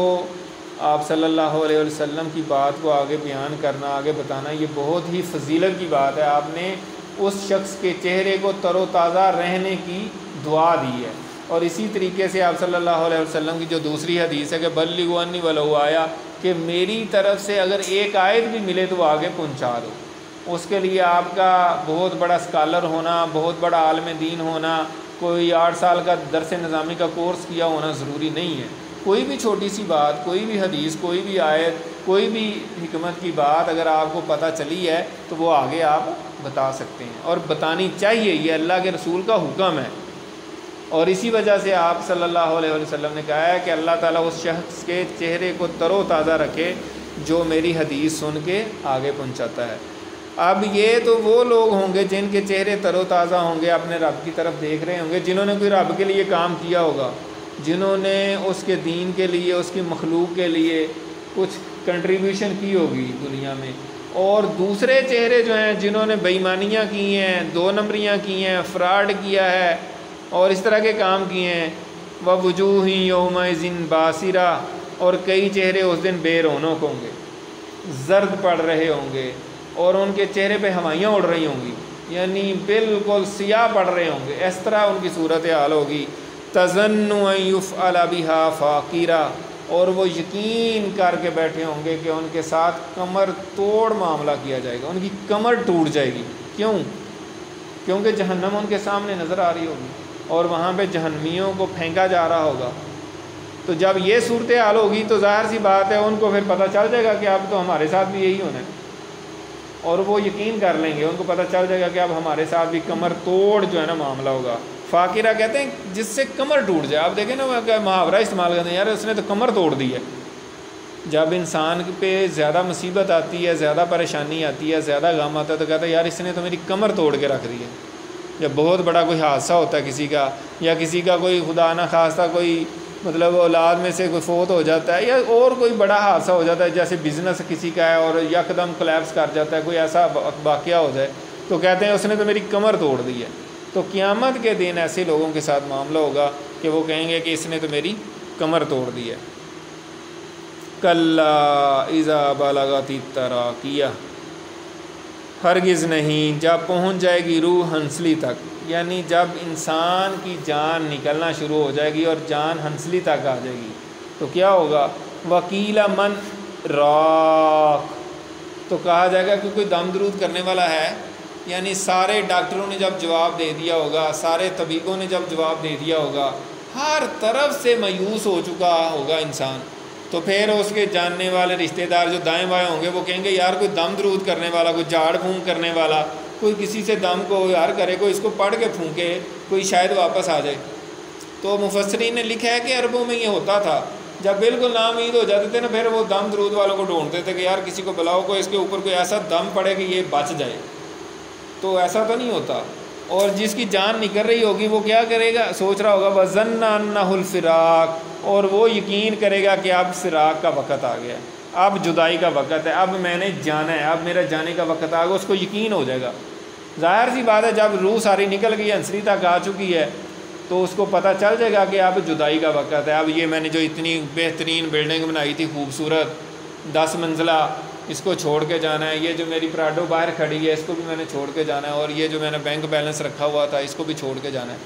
آپ صلی اللہ علیہ وسلم کی بات کو آگے بیان کرنا، آگے بتانا، یہ بہت ہی فضیلت کی بات ہے۔ آپ نے اس شخص کے چہرے کو تر و تازہ رہنے کی دعا دی ہے، اور اسی طریقے سے آپ صلی اللہ علیہ وسلم کی جو دوسری حدیث ہے کہ بلغوا عنی ولو آیا، کہ میری طرف سے اگر ایک آیت بھی ملے تو وہ آگے پہنچا دو۔ اس کے لیے آپ کا بہت بڑا اسکالر ہونا، بہت بڑا عالم دین ہونا، کوئی 8 سال کا درس نظامی کا کورس کیا ہونا ضروری نہیں ہے۔ کوئی بھی چھوٹی سی بات، کوئی بھی حدیث، کوئی بھی آیت، کوئی بھی حکمت کی بات اگر آپ کو پتہ چلی ہے تو وہ آگے آپ بتا سکتے ہیں، اور بتانی چاہیے، یہ اللہ کے رسول کا حکم ہے۔ اور اسی وجہ سے آپ صلی اللہ علیہ وسلم نے کہا ہے کہ اللہ تعالیٰ اس شخص کے چہرے کو تر و تازہ رکھے جو میری حدیث سن کے آگے پہنچاتا ہے۔ اب یہ تو وہ لوگ ہوں گے جن کے چہرے تر و تازہ ہوں گے، اپنے رب کی طرف دیکھ رہے ہوں گے، جنہوں نے کوئی رب کے لیے کام کیا ہوگا، جنہوں نے اس کے دین کے لیے، اس کی مخلوق کے لیے کچھ کنٹریبیوشن کی ہوگی دنیا میں۔ اور دوسرے چہرے جو ہیں جنہوں نے بے ایمانیاں کی ہیں، 2 نمبریاں کی ہیں، فراڈ کیا ہے اور اس طرح کے کام کیے ہیں، وَوُجُوهٍ يَوْمَئِذٍ بَاسِرَةٍ، اور کئی چہرے اس دن بے رونق ہوں گے، زرد پڑ رہے ہوں گے، اور ان کے چہرے پہ ہوائیاں اڑ رہی ہوں گی، یعنی بالکل سیاہ پڑ رہے ہوں گے، اس طرح ان کی صورت حال ہوگی۔ تَظُنُّ أَن يُفْعَلَ بِهَا فَاقِرَةً، اور وہ یقین کر کے بیٹھے ہوں گے کہ ان کے ساتھ کمر توڑ معاملہ کیا جائے گا، ان کی کمر ٹوٹ جائے گی۔ کیوں؟ کیونکہ جہنم ان کے سامنے نظر آ رہی ہوگی اور وہاں پہ جہنمیوں کو پھینکا جا رہا ہوگا۔ تو جب یہ صورتحال ہوگی تو ظاہر سی بات ہے ان کو پھر پتہ چل جائے گا کہ اب تو ہمارے ساتھ بھی یہی ہونا ہے، اور وہ یقین کر لیں گے، ان کو پتہ چل جائے گا کہ اب ہمارے ساتھ بھی کمر توڑ جو ہے نا معاملہ ہوگا۔ فاقرہ کہتے ہیں جس سے کمر ٹوٹ جائے۔ آپ دیکھیں نا کہ محاورہ استعمال کرتے ہیں، یار اس نے تو کمر توڑ دی ہے۔ جب انسان پہ زیادہ مصیبت آتی ہے، زیادہ پریشانی آتی ہے، زیادہ غم آتا ہے تو کہتا ہے یار اس نے تو میری کمر توڑ کے رکھ دی ہے۔ جب بہت بڑا کوئی حادثہ ہوتا ہے کسی کا، یا کسی کا کوئی خدا نہ خواستہ کوئی مطلب اولاد میں سے کوئی فوت ہو جاتا ہے، یا اور کوئی بڑا حادثہ ہو جاتا ہے، جیسے بزنس کسی کا ہے اور یکدم کولیپس کر جاتا ہے، کوئی ایسا واقعہ ہو جائے تو کہتے ہیں اس نے تو میری کمر توڑ دی ہے۔ تو قیامت کے دن ایسے لوگوں کے ساتھ معاملہ ہوگا کہ وہ کہیں گے کہ اس نے تو میری کمر توڑ دی ہے۔ کلا اذا بلغت التراقیہ، ہرگز نہیں، جب پہنچ جائے گی روح ہنسلی تک، یعنی جب انسان کی جان نکلنا شروع ہو جائے گی اور جان ہنسلی تک آ جائے گی تو کیا ہوگا؟ وکیل من راق، تو کہا جائے گا کہ کوئی دم درود کرنے والا ہے، یعنی سارے ڈاکٹروں نے جب جواب دے دیا ہوگا، سارے طبیبوں نے جب جواب دے دیا ہوگا، ہر طرف سے مایوس ہو چکا ہوگا انسان، تو پھر اس کے جاننے والے رشتہ دار جو دائیں بائیں ہوں گے وہ کہیں گے یار کوئی دم درود کرنے والا، کوئی جھاڑ پھونک کرنے والا، کوئی کسی سے دم کو یار کرے، کوئی اس کو پڑھ کے پھونکے، کوئی شاید واپس آ جائے۔ تو مفسرین نے لکھا ہے کہ عربوں میں یہ ہوتا تھا، جب بالکل ناامید ہو جاتے تھے نا، پھر وہ دم درود والوں کو ڈھونڈتے تھے کہ یار کسی کو بلاؤ، کو اس کے اوپر کوئی ایسا دم پڑے کہ یہ بچ جائے. تو ایسا تو نہیں ہوتا. اور جس کی جان نکل رہی ہوگی وہ کیا کرے گا؟ سوچ رہا ہوگا وَظَنَّ أَنَّهُ الْفِرَاقُ، اور وہ یقین کرے گا کہ اب فراق کا وقت آ گیا ہے، اب جدائی کا وقت ہے، اب میں نے جانا ہے، اب میرا جانے کا وقت آ گیا. اس کو یقین ہو جائے گا. ظاہر سی بات ہے جب روح ساری نکل گئی، انسری تک آ چکی ہے، تو اس کو پتہ چل جائے گا کہ اب جدائی کا وقت ہے. اب یہ میں نے جو اتنی بہترین بلڈنگ بنائی تھی خوبصورت 10 منزلہ، اس کو چھوڑ کے جانا ہے. یہ جو میری پراڈو باہر کھڑی ہے اس کو بھی میں نے چھوڑ کے جانا ہے، اور یہ جو میں نے بینک بیلنس رکھا ہوا تھا اس کو بھی چھوڑ کے جانا ہے.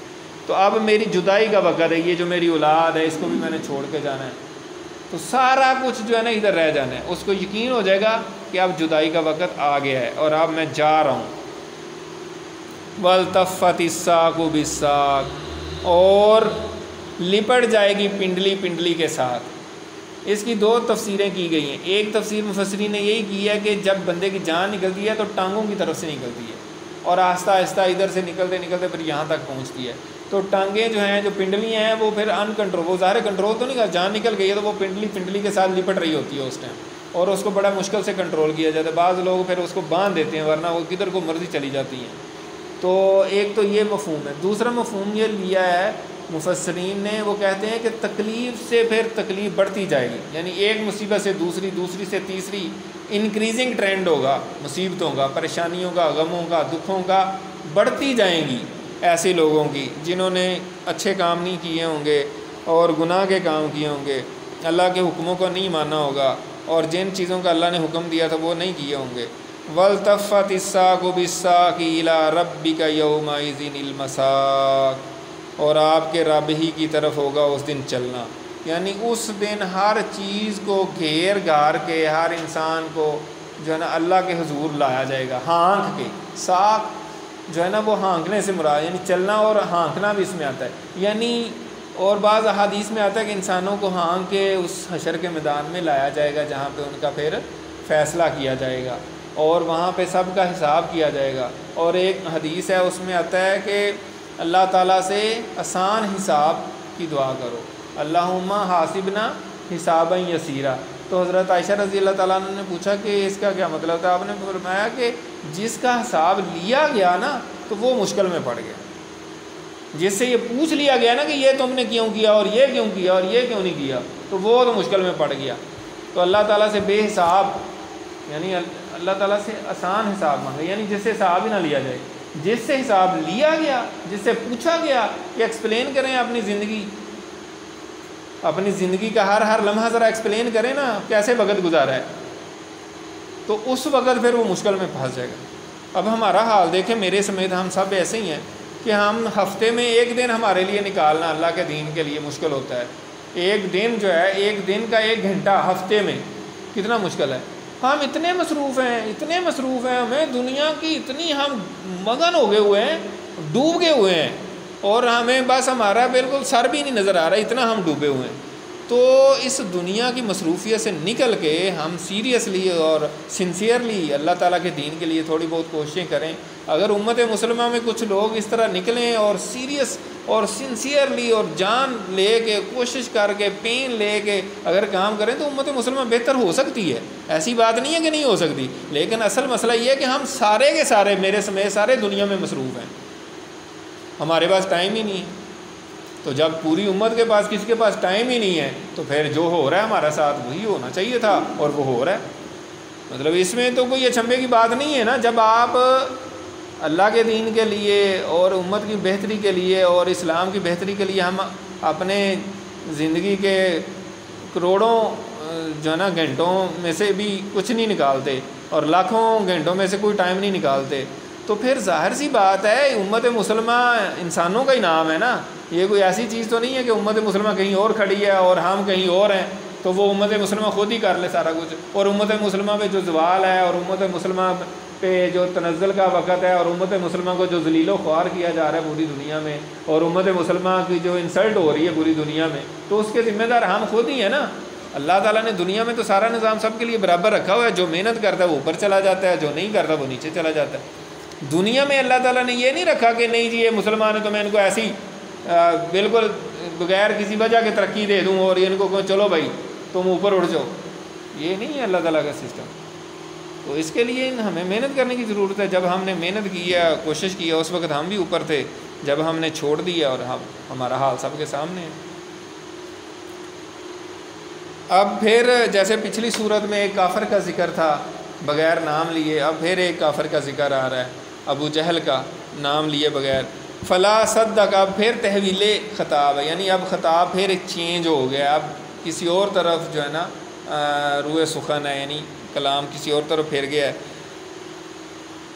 تو اب میری جدائی کا وقت ہے. یہ جو میری اولاد ہے اس کو بھی میں نے چھوڑ کے جانا ہے. تو سارا کچھ جو ہے نا ادھر رہ جانا ہے. اس کو یقین ہو جائے گا کہ اب جدائی کا وقت آ گیا ہے اور اب میں جا رہا ہوں. وَالْتَفَّتِ السَّاقُ بِالسَّاقِ، اور لپٹ جائے گی پنڈلی پنڈلی کے ساتھ. اس کی 2 تفسیریں کی گئی ہیں. ایک تفسیر مفسرین نے یہی کی ہے کہ جب بندے کی جان نکلتی ہے تو ٹانگوں کی طرف سے نکلتی ہے اور آہستہ آہستہ ادھر سے نکلتے نکلتے پھر یہاں تک پہنچتی ہے. تو ٹانگیں جو ہیں، جو پنڈلیاں ہیں، وہ پھر ان کنٹرول، وہ ظاہر کنٹرول تو نہیں کر، جان نکل گئی ہے تو وہ پنڈلی کے ساتھ لپٹ رہی ہوتی ہے اس ٹائم، اور اس کو بڑا مشکل سے کنٹرول کیا جاتا ہے. بعض لوگ پھر اس کو باندھ دیتے ہیں، ورنہ وہ کدھر کو مرضی چلی جاتی ہیں. تو ایک تو یہ مفہوم ہے. دوسرا مفہوم یہ لیا ہے مفسرین نے، وہ کہتے ہیں کہ تکلیف سے پھر تکلیف بڑھتی جائے گی، یعنی ایک مصیبت سے دوسری، دوسری سے تیسری، انکریزنگ ٹرینڈ ہوگا مصیبتوں کا، پریشانیوں کا، غموں کا، دکھوں کا، بڑھتی جائیں گی ایسے لوگوں کی جنہوں نے اچھے کام نہیں کیے ہوں گے اور گناہ کے کام کیے ہوں گے، اللہ کے حکموں کو نہیں مانا ہوگا، اور جن چیزوں کا اللہ نے حکم دیا تھا وہ نہیں کیے ہوں گے. وَالْتَفَّتِ السَّاقُ بِالسَّاقِ إِلَىٰ رَبِّكَ يَوْمَئِذٍ الْمَسَاقُ، اور آپ کے رب ہی کی طرف ہوگا اس دن چلنا. یعنی اس دن ہر چیز کو گھیر گھار کے ہر انسان کو جو ہے نا اللہ کے حضور لایا جائے گا ہانک کے. ساق جو ہے نا وہ ہانکنے سے مراد، یعنی چلنا اور ہانکنا بھی اس میں آتا ہے. یعنی اور بعض احادیث میں آتا ہے کہ انسانوں کو ہانک کے اس حشر کے میدان میں لایا جائے گا جہاں پہ ان کا پھر فیصلہ کیا جائے گا اور وہاں پہ سب کا حساب کیا جائے گا. اور ایک حدیث ہے اس میں آتا ہے کہ اللہ تعالیٰ سے آسان حساب کی دعا کرو، اللہم حاسبنا حسابا یسیرا. تو حضرت عائشہ رضی اللہ تعالیٰ عنہ نے پوچھا کہ اس کا کیا مطلب تھا؟ آپ نے فرمایا کہ جس کا حساب لیا گیا نا تو وہ مشکل میں پڑ گیا. جس سے یہ پوچھ لیا گیا نا کہ یہ تم نے کیوں کیا اور یہ کیوں کیا اور یہ کیوں نہیں کیا، تو وہ تو مشکل میں پڑ گیا. تو اللہ تعالیٰ سے بے حساب، یعنی اللہ تعالیٰ سے آسان حساب مانگے، یعنی جس سے حساب ہی نہ لیا جائے. جس سے حساب لیا گیا، جس سے پوچھا گیا کہ ایکسپلین کریں اپنی زندگی کا ہر لمحہ ذرا ایکسپلین کریں نا، کیسے وقت گزارا ہے، تو اس وقت پھر وہ مشکل میں پھنس جائے گا. اب ہمارا حال دیکھیں، میرے سمیت ہم سب ایسے ہی ہیں کہ ہم ہفتے میں ایک دن ہمارے لیے نکالنا اللہ کے دین کے لیے مشکل ہوتا ہے. ایک دن جو ہے، ایک دن کا 1 گھنٹہ ہفتے میں کتنا مشکل ہے. ہم اتنے مصروف ہیں، ہمیں دنیا کی اتنی ہم مگن ہو گئے ہوئے ہیں، ڈوب گئے ہوئے ہیں، اور ہمیں بس ہمارا بالکل سر بھی نہیں نظر آ رہا، اتنا ہم ڈوبے ہوئے ہیں. تو اس دنیا کی مصروفیت سے نکل کے ہم سیریسلی اور سنسیئرلی اللہ تعالیٰ کے دین کے لیے تھوڑی بہت کوششیں کریں. اگر امت مسلمہ میں کچھ لوگ اس طرح نکلیں اور سیریس اور سنسیئرلی اور جان لے کے، کوشش کر کے، پین لے کے اگر کام کریں تو امت مسلمہ بہتر ہو سکتی ہے. ایسی بات نہیں ہے کہ نہیں ہو سکتی، لیکن اصل مسئلہ یہ ہے کہ ہم سارے کے سارے، میرے سمیت سارے دنیا میں مصروف ہیں، ہمارے پاس ٹائم ہی نہیں ہے. تو جب پوری امت کے پاس کسی کے پاس ٹائم ہی نہیں ہے تو پھر جو ہو رہا ہے ہمارا ساتھ وہی ہونا چاہیے تھا، اور وہ ہو رہا ہے. مطلب اس میں تو کوئی اچنبے کی بات نہیں ہے نا. جب آپ اللہ کے دین کے لیے اور امت کی بہتری کے لیے اور اسلام کی بہتری کے لیے ہم اپنے زندگی کے کروڑوں جو ہے نا گھنٹوں میں سے بھی کچھ نہیں نکالتے اور لاکھوں گھنٹوں میں سے کوئی ٹائم نہیں نکالتے، تو پھر ظاہر سی بات ہے امت مسلمہ انسانوں کا ہی نام ہے نا. یہ کوئی ایسی چیز تو نہیں ہے کہ امت مسلمہ کہیں اور کھڑی ہے اور ہم کہیں اور ہیں تو وہ امت مسلمہ خود ہی کر لے سارا کچھ. اور امت مسلمہ پہ جو زوال ہے اور امت مسلمہ پہ جو تنزل کا وقت ہے اور امت مسلمہ کو جو ذلیل و خوار کیا جا رہا ہے پوری دنیا میں، اور امت مسلمہ کی جو انسلٹ ہو رہی ہے پوری دنیا میں، تو اس کے ذمہ دار ہم خود ہی ہیں نا. اللہ تعالیٰ نے دنیا میں تو سارا نظام سب کے لیے برابر رکھا ہوا ہے. جو محنت کرتا ہے وہ اوپر چلا جاتا ہے، جو نہیں کرتا وہ نیچے چلا جاتا ہے. دنیا میں اللہ تعالیٰ نے یہ نہیں رکھا کہ نہیں جی یہ مسلمان ہے تو میں ان کو ایسی بالکل بغیر کسی وجہ کے ترقی دے دوں اور ان کو کہوں چلو بھائی تم اوپر اڑ جاؤ، یہ نہیں ہے اللہ تعالیٰ کا سسٹم۔ تو اس کے لیے ہمیں محنت کرنے کی ضرورت ہے۔ جب ہم نے محنت کی ہے، کوشش کی ہے، اس وقت ہم بھی اوپر تھے، جب ہم نے چھوڑ دیا اور ہمارا حال سب کے سامنے ہے۔ اب پھر جیسے پچھلی صورت میں ایک کافر کا ذکر تھا بغیر نام لیے، اب پھر ایک کافر کا ذکر آ رہا ہے، ابو جہل کا، نام لیے بغیر۔ فلا صدق، اب پھر تحویل خطاب ہے، یعنی اب خطاب پھر ایک چینج ہو گیا، اب کسی اور طرف جو ہے نا روئے سخن ہے، یعنی کلام کسی اور طرف پھر گیا ہے۔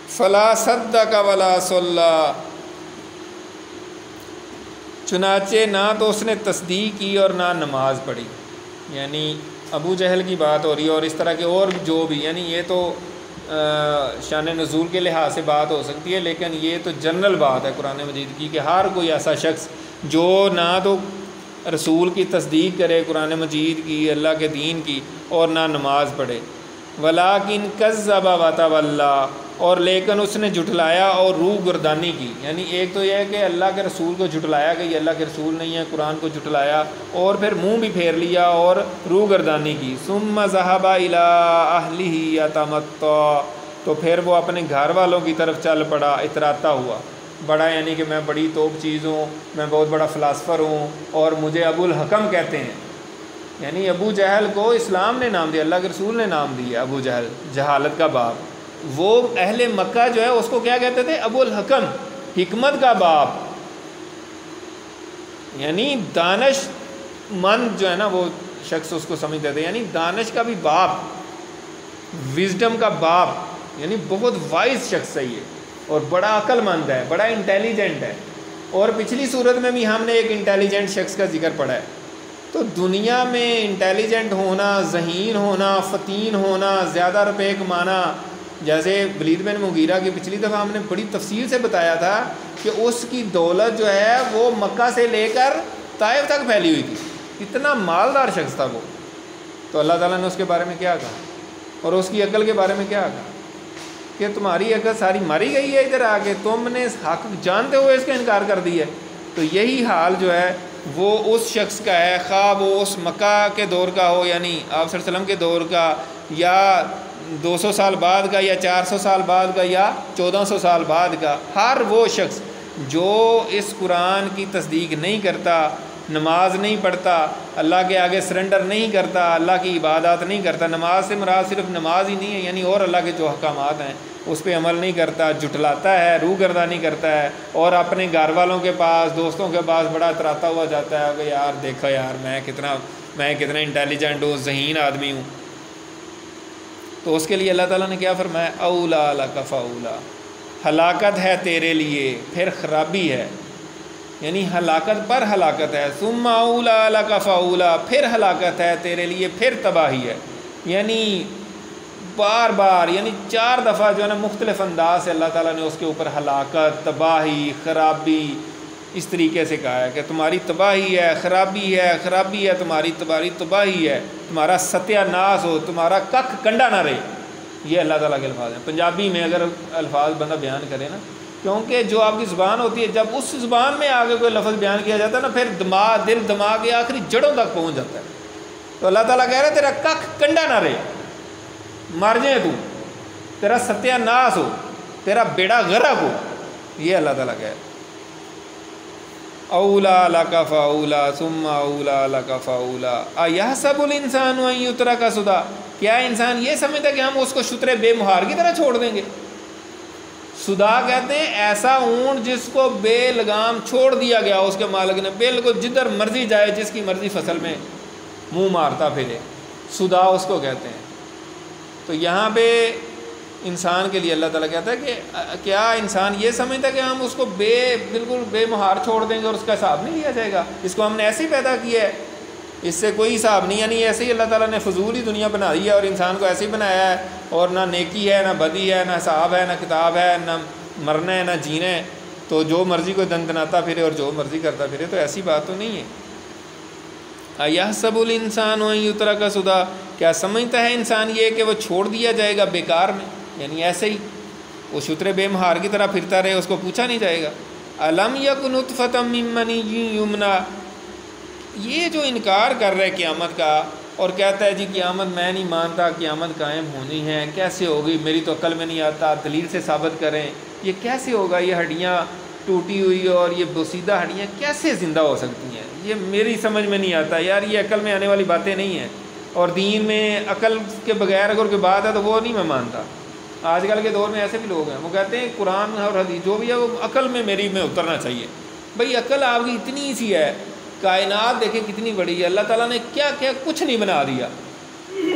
فلا صدق ولا صلی، چنانچہ نہ تو اس نے تصدیق کی اور نہ نماز پڑھی، یعنی ابو جہل کی بات ہو رہی ہے، اور اس طرح کے اور جو بھی، یعنی یہ تو شان نزول کے لحاظ سے بات ہو سکتی ہے، لیکن یہ تو جنرل بات ہے قرآن مجید کی کہ ہر کوئی ایسا شخص جو نہ تو رسول کی تصدیق کرے قرآن مجید کی، اللہ کے دین کی، اور نہ نماز پڑھے۔ ولیکن کذب وتولی، اور لیکن اس نے جھٹلایا اور روح گردانی کی، یعنی ایک تو یہ ہے کہ اللہ کے رسول کو جھٹلایا کہ یہ اللہ کے رسول نہیں ہے، قرآن کو جھٹلایا، اور پھر منہ بھی پھیر لیا اور روح گردانی کی۔ ثم ذهب الى اهله يتمطى، تو پھر وہ اپنے گھر والوں کی طرف چل پڑا اتراتا ہوا، بڑا یعنی کہ میں بڑی توپ چیز ہوں، میں بہت بڑا فلاسفر ہوں، اور مجھے ابو الحکم کہتے ہیں، یعنی ابو جہل کو اسلام نے نام دیا، اللہ کے رسول نے نام دیا ابو جہل، جہالت کا باپ۔ وہ اہل مکہ جو ہے اس کو کیا کہتے تھے؟ ابو الحکم، حکمت کا باپ، یعنی دانش مند جو ہے نا وہ شخص اس کو سمجھتے تھے، یعنی دانش کا بھی باپ، وزڈم کا باپ، یعنی بہت وائز شخص ہے یہ، اور بڑا عقل مند ہے، بڑا انٹیلیجنٹ ہے۔ اور پچھلی صورت میں بھی ہم نے ایک انٹیلیجنٹ شخص کا ذکر پڑھا ہے۔ تو دنیا میں انٹیلیجنٹ ہونا، ذہین ہونا، فتین ہونا، زیادہ روپے کمانا، جیسے ولید بن مغیرہ کی پچھلی دفعہ ہم نے بڑی تفصیل سے بتایا تھا کہ اس کی دولت جو ہے وہ مکہ سے لے کر طائف تک پھیلی ہوئی تھی، اتنا مالدار شخص تھا وہ۔ تو اللہ تعالیٰ نے اس کے بارے میں کیا کہا، اور اس کی عقل کے بارے میں کیا کہا کہ تمہاری عقل ساری ماری گئی ہے ادھر آ کے، تم نے حق جانتے ہوئے اس کا انکار کر دیا ہے۔ تو یہی حال جو ہے وہ اس شخص کا ہے، خواہ وہ اس مکہ کے دور کا ہو، یعنی آپ صلی اللہ علیہ وسلم کے دور کا، یا 200 سال بعد کا، یا 400 سال بعد کا، یا 1400 سال بعد کا۔ ہر وہ شخص جو اس قرآن کی تصدیق نہیں کرتا، نماز نہیں پڑھتا، اللہ کے آگے سرنڈر نہیں کرتا، اللہ کی عبادات نہیں کرتا، نماز سے مراد صرف نماز ہی نہیں ہے، یعنی اور اللہ کے جو احکامات ہیں اس پہ عمل نہیں کرتا، جھٹلاتا ہے، روح گردانی کرتا ہے، اور اپنے گھر والوں کے پاس، دوستوں کے پاس بڑا اتراتا ہوا جاتا ہے کہ یار دیکھو یار میں کتنا انٹیلیجنٹ ہوں، ذہین آدمی ہوں۔ تو اس کے لیے اللہ تعالیٰ نے کیا فرمایا؟ اولا لک فاولا، ہلاکت ہے تیرے لیے، پھر خرابی ہے، یعنی ہلاکت پر ہلاکت ہے۔ ثم اولا لک فاولا، پھر ہلاکت ہے تیرے لیے، پھر تباہی ہے، یعنی بار بار، یعنی 4 دفعہ جو ہے نا مختلف انداز سے اللہ تعالیٰ نے اس کے اوپر ہلاکت، تباہی، خرابی اس طریقے سے کہا ہے کہ تمہاری تباہی ہے، خرابی ہے، خرابی ہے تمہاری، تباہی ہے، تمہارا ستیہ ناس ہو، تمہارا ککھ کنڈا نہ رہے۔ یہ اللہ تعالیٰ کے الفاظ ہیں۔ پنجابی میں اگر الفاظ بندہ بیان کرے نا، کیونکہ جو آپ کی زبان ہوتی ہے، جب اس زبان میں آگے کوئی لفظ بیان کیا جاتا ہے نا، پھر دل دماغ کے آخری جڑوں تک پہنچ جاتا ہے۔ تو اللہ تعالیٰ کہہ رہے ہیں تیرا ککھ کنڈا نہ رہے، مر جائے تو، تیرا ستیہ ناس ہو، تیرا بیڑا غرق ہو، یہ اللہ تعالیٰ کہہ رہے ہیں۔ اولا لک فاولا ثم اولا لک فاولا ایحسب الانسان ان یترک سدی، کیا انسان یہ سمجھتا ہے کہ ہم اس کو شتر بے مہار کی طرح چھوڑ دیں گے؟ سدا کہتے ہیں ایسا اونٹ جس کو بے لگام چھوڑ دیا گیا اس کے مالک نے، بالکل جدھر مرضی جائے، جس کی مرضی فصل میں منہ مارتا پھرے، سدا اس کو کہتے ہیں۔ تو یہاں پہ انسان کے لیے اللہ تعالیٰ کہتا ہے کہ کیا انسان یہ سمجھتا ہے کہ ہم اس کو بالکل بے مہار چھوڑ دیں گے اور اس کا حساب نہیں لیا جائے گا؟ اس کو ہم نے ایسے ہی پیدا کیا ہے، اس سے کوئی حساب نہیں، یعنی ایسے ہی اللہ تعالیٰ نے فضول ہی دنیا بنا دی ہے اور انسان کو ایسے ہی بنایا ہے، اور نہ نیکی ہے، نہ بدی ہے، نہ حساب ہے، نہ کتاب ہے، نہ مرنا ہے، نہ جینا ہے، تو جو مرضی کو دندناتا پھرے اور جو مرضی کرتا پھرے، تو ایسی بات تو نہیں ہے۔ ایحسب الانسان ان یترک سدی، کیا سمجھتا ہے انسان یہ کہ وہ چھوڑ دیا جائے گا بیکار میں، یعنی ایسے ہی وہ شتر بے مہار کی طرح پھرتا رہے، اس کو پوچھا نہیں جائے گا۔ الم یک نطفۃ من منی یمنی، یہ جو انکار کر رہا ہے قیامت کا اور کہتا ہے جی قیامت میں نہیں مانتا، قیامت قائم ہونی ہے، کیسے ہوگی، میری تو عقل میں نہیں آتا، دلیل سے ثابت کریں، یہ کیسے ہوگا، یہ ہڈیاں ٹوٹی ہوئی اور یہ بوسیدہ ہڈیاں کیسے زندہ ہو سکتی ہیں، یہ میری سمجھ میں نہیں آتا یار، یہ عقل میں آنے والی باتیں نہیں ہیں، اور دین میں عقل کے بغیر اگر کوئی بات ہے تو وہ نہیں میں مانتا۔ آج کل کے دور میں ایسے بھی لوگ ہیں، وہ کہتے ہیں قرآن اور حدیث جو بھی ہے وہ عقل میں میری میں اترنا چاہیے۔ بھئی عقل آپ کی اتنی سی ہے، کائنات دیکھیں کتنی بڑی ہے، اللہ تعالیٰ نے کیا کیا کچھ نہیں بنا دیا،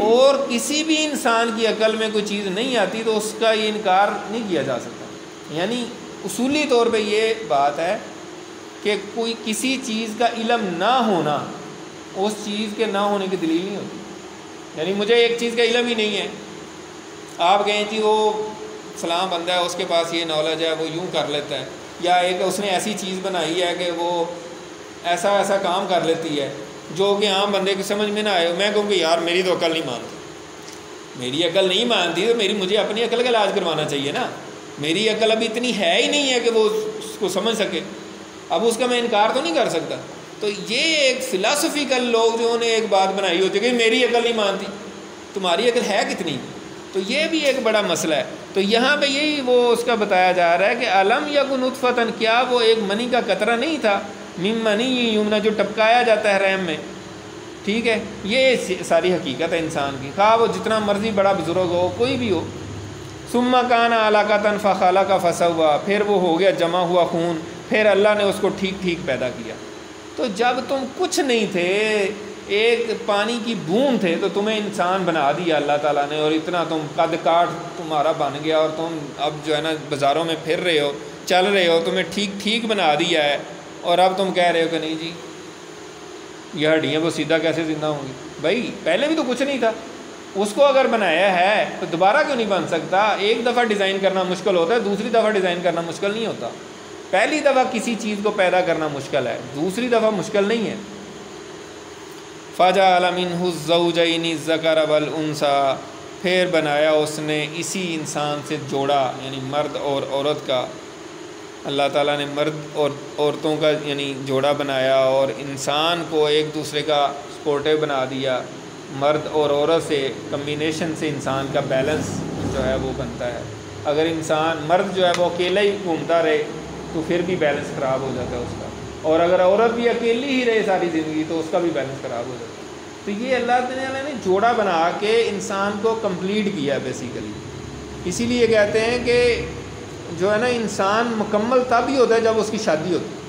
اور کسی بھی انسان کی عقل میں کوئی چیز نہیں آتی تو اس کا یہ انکار نہیں کیا جا سکتا۔ یعنی اصولی طور پہ یہ بات ہے کہ کوئی کسی چیز کا علم نہ ہونا اس چیز کے نہ ہونے کی دلیل نہیں ہوتی۔ یعنی مجھے ایک چیز کا علم ہی نہیں ہے، آپ کہیں جی وہ فلاں بندہ ہے اس کے پاس یہ نالج ہے وہ یوں کر لیتا ہے، یا ایک اس نے ایسی چیز بنائی ہے کہ وہ ایسا ایسا کام کر لیتی ہے جو کہ عام بندے کی سمجھ میں نہ آئے، میں کہوں کہ یار میری تو عقل نہیں مانتی، میری عقل نہیں مانتی تو مجھے اپنی عقل کا علاج کروانا چاہیے نا، میری عقل ابھی اتنی ہے ہی نہیں ہے کہ وہ اس کو سمجھ سکے، اب اس کا میں انکار تو نہیں کر سکتا۔ تو یہ ایک فلاسفیکل لوگ جو نے ایک بات بنائی ہوتی ہے کہ میری عقل نہیں مانتی، تمہاری عقل ہے کتنی، تو یہ بھی ایک بڑا مسئلہ ہے۔ تو یہاں پہ یہی وہ اس کا بتایا جا رہا ہے کہ علم یکن نطفتن، کیا وہ ایک منی کا قطرہ نہیں تھا، من منی یمنا جو ٹپکایا جاتا ہے رحم میں، ٹھیک ہے، یہ ساری حقیقت ہے انسان کی، خواہ وہ جتنا مرضی بڑا بزرگ ہو کوئی بھی ہو۔ ثم کان علاقۃ فخلق فسویٰ، پھر وہ ہو گیا جمع ہوا خون، پھر اللہ نے اس کو ٹھیک ٹھیک پیدا کیا۔ تو جب تم کچھ نہیں تھے، ایک پانی کی بوند تھے، تو تمہیں انسان بنا دیا اللہ تعالیٰ نے، اور اتنا تم قد کاٹ تمہارا بن گیا، اور تم اب جو ہے نا بازاروں میں پھر رہے ہو، چل رہے ہو، تمہیں ٹھیک ٹھیک بنا دیا ہے، اور اب تم کہہ رہے ہو کہ نہیں جی یہ ہڈیاں وہ سیدھا کیسے زندہ ہوں گی۔ بھائی پہلے بھی تو کچھ نہیں تھا، اس کو اگر بنایا ہے تو دوبارہ کیوں نہیں بن سکتا؟ ایک دفعہ ڈیزائن کرنا مشکل ہوتا ہے، دوسری دفعہ ڈیزائن کرنا مشکل نہیں ہوتا۔ پہلی دفعہ کسی چیز کو پیدا کرنا مشکل ہے، دوسری دفعہ مشکل نہیں ہے۔ فَجَعَلَ مِنْهُ الزَّوْجَيْنِ الذَّكَرَ وَالْأُنثَىٰ، پھر بنایا اس نے اسی انسان سے جوڑا، یعنی مرد اور عورت کا، اللہ تعالیٰ نے مرد اور عورتوں کا یعنی جوڑا بنایا، اور انسان کو ایک دوسرے کا سپورٹیو بنا دیا۔ مرد اور عورت سے کمبینیشن سے انسان کا بیلنس جو ہے وہ بنتا ہے۔ اگر انسان مرد جو ہے وہ اکیلا ہی گھومتا رہے تو پھر بھی بیلنس خراب ہو جاتا ہے اس کا، اور اگر عورت بھی اکیلی ہی رہے ساری زندگی تو اس کا بھی بیلنس خراب ہو جاتا ہے۔ تو یہ اللہ تعالیٰ نے جوڑا بنا کے انسان کو کمپلیٹ کیا بیسیکلی۔ اسی لیے کہتے ہیں کہ جو ہے نا انسان مکمل تب ہی ہوتا ہے جب اس کی شادی ہوتی ہے،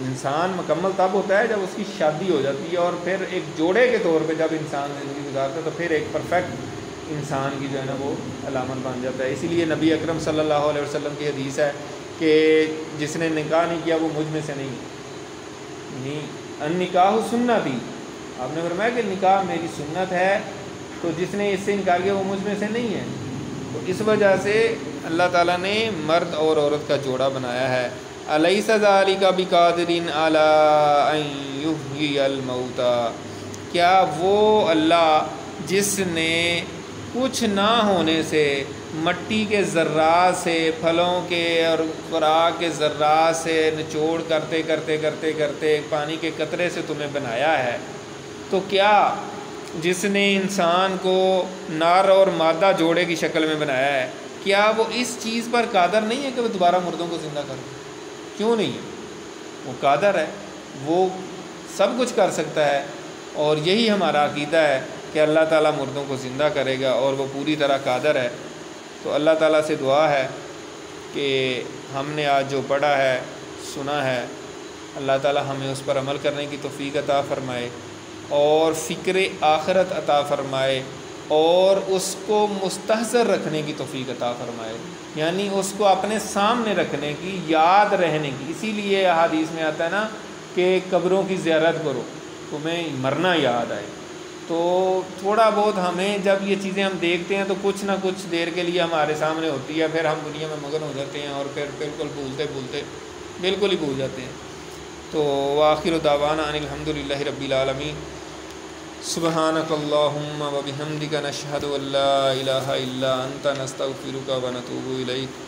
انسان مکمل تب ہوتا ہے جب اس کی شادی ہو جاتی ہے، اور پھر ایک جوڑے کے طور پہ جب انسان زندگی گزارتا ہے تو پھر ایک پرفیکٹ انسان کی جو ہے نا وہ علامت بن جاتا ہے۔ اسی لیے نبی اکرم صلی اللہ علیہ وسلم کی حدیث ہے کہ جس نے نکاح نہیں کیا وہ مجھ میں سے نہیں، النکاح سنتی، آپ نے فرمایا کہ نکاح میری سنت ہے، تو جس نے اس سے انکار کیا وہ مجھ میں سے نہیں ہے۔ تو اس وجہ سے اللہ تعالیٰ نے مرد اور عورت کا جوڑا بنایا ہے۔ الیس ذالک بقادر علی ان یحیی الموتیٰ، کیا وہ اللہ جس نے کچھ نہ ہونے سے، مٹی کے ذرات سے، پھلوں کے اور خوراک کے ذرات سے نچوڑ کرتے کرتے کرتے کرتے پانی کے قطرے سے تمہیں بنایا ہے، تو کیا جس نے انسان کو نر اور مادہ جوڑے کی شکل میں بنایا ہے، کیا وہ اس چیز پر قادر نہیں ہے کہ وہ دوبارہ مردوں کو زندہ کر دے؟ کیوں نہیں ہے، وہ قادر ہے، وہ سب کچھ کر سکتا ہے، اور یہی ہمارا عقیدہ ہے کہ اللہ تعالیٰ مردوں کو زندہ کرے گا، اور وہ پوری طرح قادر ہے۔ تو اللہ تعالیٰ سے دعا ہے کہ ہم نے آج جو پڑھا ہے سنا ہے، اللہ تعالیٰ ہمیں اس پر عمل کرنے کی توفیق عطا فرمائے، اور فکر آخرت عطا فرمائے، اور اس کو مستحضر رکھنے کی توفیق عطا فرمائے، یعنی اس کو اپنے سامنے رکھنے کی، یاد رہنے کی۔ اسی لیے احادیث میں آتا ہے نا کہ قبروں کی زیارت کرو تمہیں مرنا یاد آئے۔ تو تھوڑا بہت ہمیں جب یہ چیزیں ہم دیکھتے ہیں تو کچھ نہ کچھ دیر کے لیے ہمارے سامنے ہوتی ہے، پھر ہم دنیا میں مگن ہو جاتے ہیں، اور پھر بالکل بھولتے بالکل ہی بھول جاتے ہیں۔ تو وآخر دعوانا ان الحمد للہ رب العالمین۔ سبحانک اللہم و بحمدک نشہد ان لا الہ الا انت نستغفرک و نتوب الیک۔